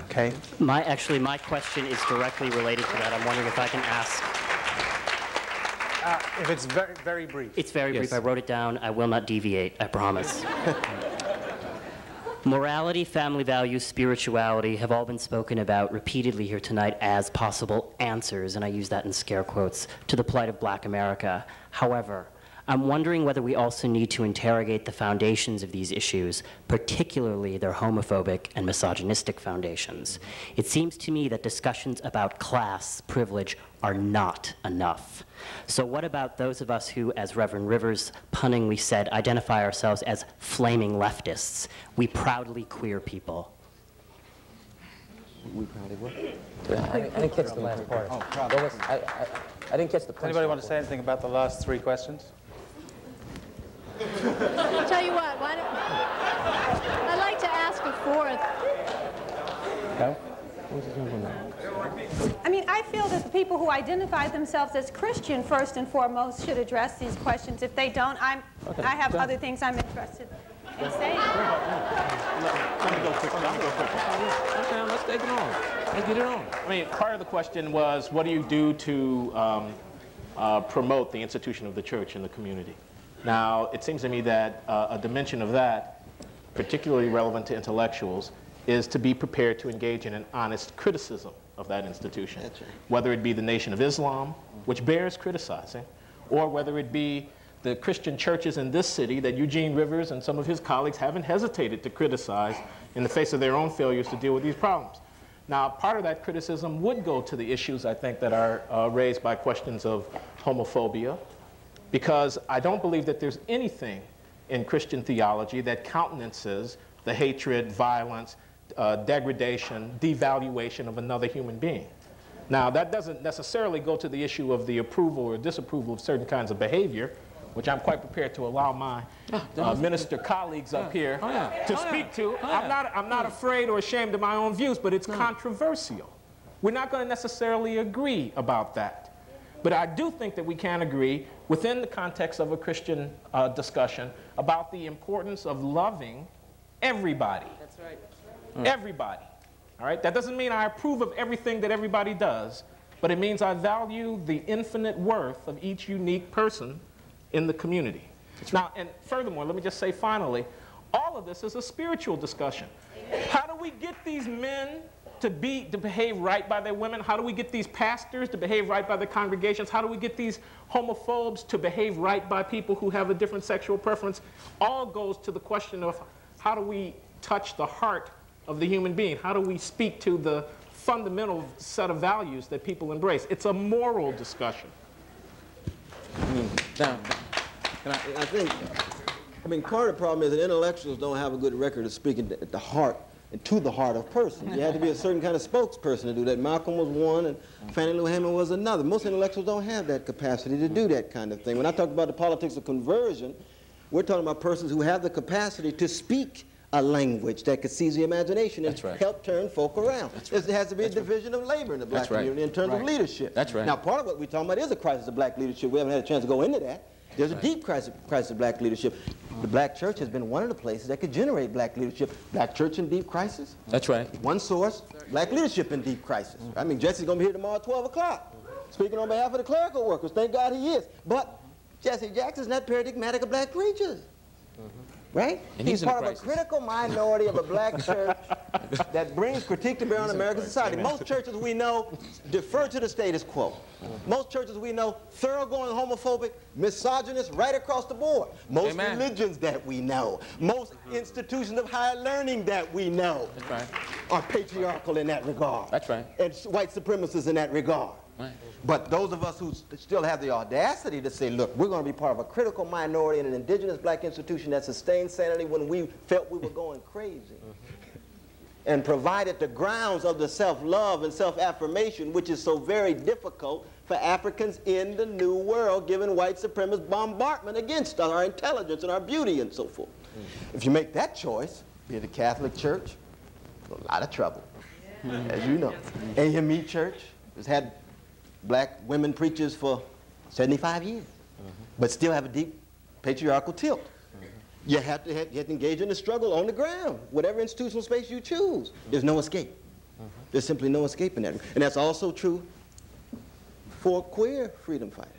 Okay. Actually, my question is directly related to that. I'm wondering if I can ask. If it's very, very brief. It's very brief. I wrote it down. I will not deviate, I promise. Morality, family values, spirituality have all been spoken about repeatedly here tonight as possible answers, and I use that in scare quotes, to the plight of black America. However, I'm wondering whether we also need to interrogate the foundations of these issues, particularly their homophobic and misogynistic foundations. It seems to me that discussions about class privilege are not enough. So what about those of us who, as Reverend Rivers punningly said, identify ourselves as flaming leftists? We proudly queer people. We probably would. I didn't catch the last part. Oh, I didn't catch the Does anybody want to say anything about the last 3 questions? I'll tell you what, I'd like to ask a 4th. No? I mean, I feel that the people who identify themselves as Christian first and foremost should address these questions. If they don't, I have other things I'm interested in saying. Let me go quick. Okay, let's take it on. Let's get it on. I mean, part of the question was, what do you do to promote the institution of the church in the community? Now, it seems to me that a dimension of that, particularly relevant to intellectuals, is to be prepared to engage in an honest criticism of that institution. That's right. Whether it be the Nation of Islam, which bears criticizing, or whether it be the Christian churches in this city that Eugene Rivers and some of his colleagues haven't hesitated to criticize in the face of their own failures to deal with these problems. Now, part of that criticism would go to the issues, I think, that are raised by questions of homophobia, because I don't believe that there's anything in Christian theology that countenances the hatred, violence, degradation, devaluation of another human being. Now, that doesn't necessarily go to the issue of the approval or disapproval of certain kinds of behavior, which I'm quite prepared to allow my minister colleagues up here to speak to. I'm not afraid or ashamed of my own views, but it's controversial. We're not going to necessarily agree about that. But I do think that we can agree within the context of a Christian discussion about the importance of loving everybody. That's right. Everybody. All right? That doesn't mean I approve of everything that everybody does, but it means I value the infinite worth of each unique person in the community. Now, and furthermore, let me just say finally, all of this is a spiritual discussion. How do we get these men to behave right by their women? How do we get these pastors to behave right by their congregations? How do we get these homophobes to behave right by people who have a different sexual preference? All goes to the question of how do we touch the heart of the human being? How do we speak to the fundamental set of values that people embrace? It's a moral discussion. I think, part of the problem is that intellectuals don't have a good record of speaking at the heart and to the heart of person. You had to be a certain kind of spokesperson to do that. Malcolm was one, and Fannie Lou Hammond was another. Most intellectuals don't have that capacity to do that kind of thing. When I talk about the politics of conversion, we're talking about persons who have the capacity to speak a language that could seize the imagination and help turn folk around. There has to be a division of labor in the black community in terms of leadership. That's right. Now, part of what we're talking about is a crisis of black leadership. We haven't had a chance to go into that. There's a deep crisis of black leadership. The black church has been one of the places that could generate black leadership. Black church in deep crisis. That's right. One source, black leadership in deep crisis. I mean, Jesse's going to be here tomorrow at 12 o'clock, speaking on behalf of the clerical workers. Thank God he is. But Jesse Jackson's not paradigmatic of black preachers. Right? And he's part of a critical minority of a black church that brings critique to bear on American society. Most churches we know defer to the status quo. Most churches we know thoroughgoing homophobic, misogynist right across the board. Most religions that we know, most institutions of higher learning that we know are patriarchal in that regard. That's right. And white supremacists in that regard. Right. But those of us who still have the audacity to say, look, we're going to be part of a critical minority in an indigenous black institution that sustained sanity when we felt we were going crazy, and provided the grounds of the self-love and self-affirmation, which is so very difficult for Africans in the New World, given white supremacist bombardment against our intelligence and our beauty and so forth. If you make that choice, be it the Catholic Church, a lot of trouble, as you know. AME Church has had black women preachers for 75 years, but still have a deep patriarchal tilt. You have to engage in the struggle on the ground, whatever institutional space you choose. There's no escape. There's simply no escape in that. And that's also true for queer freedom fighters.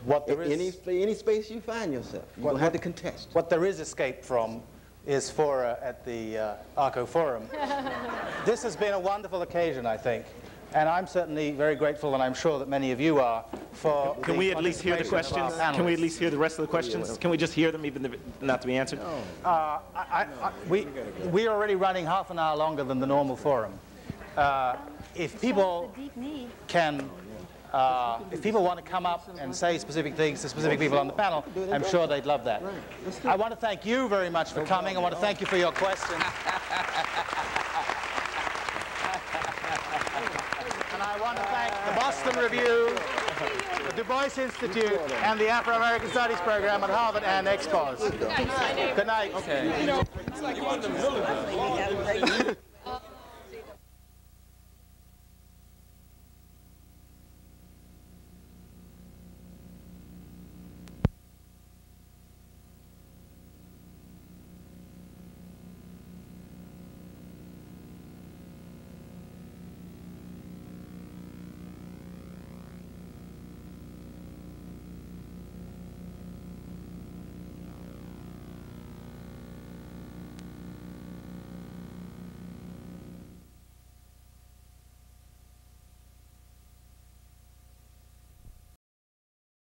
What there is, any space you find yourself, you'll have to contest. What there is escape from is fora at the ARCO Forum. This has been a wonderful occasion, I think. And I'm certainly very grateful, and I'm sure that many of you are, for Can we at least hear the questions? Can we at least hear the rest of the questions? Can we just hear them, even not to be answered? We're already running half an hour longer than the normal forum. If people can, if people want to come up and say specific things to specific people on the panel, I'm sure they'd love that. I want to thank you very much for coming. I want to thank you for your questions. And I want to thank the Boston Review, the Du Bois Institute, and the Afro-American Studies program at Harvard and Expos. Good night. Okay. You know, it's like you're in the middle of it.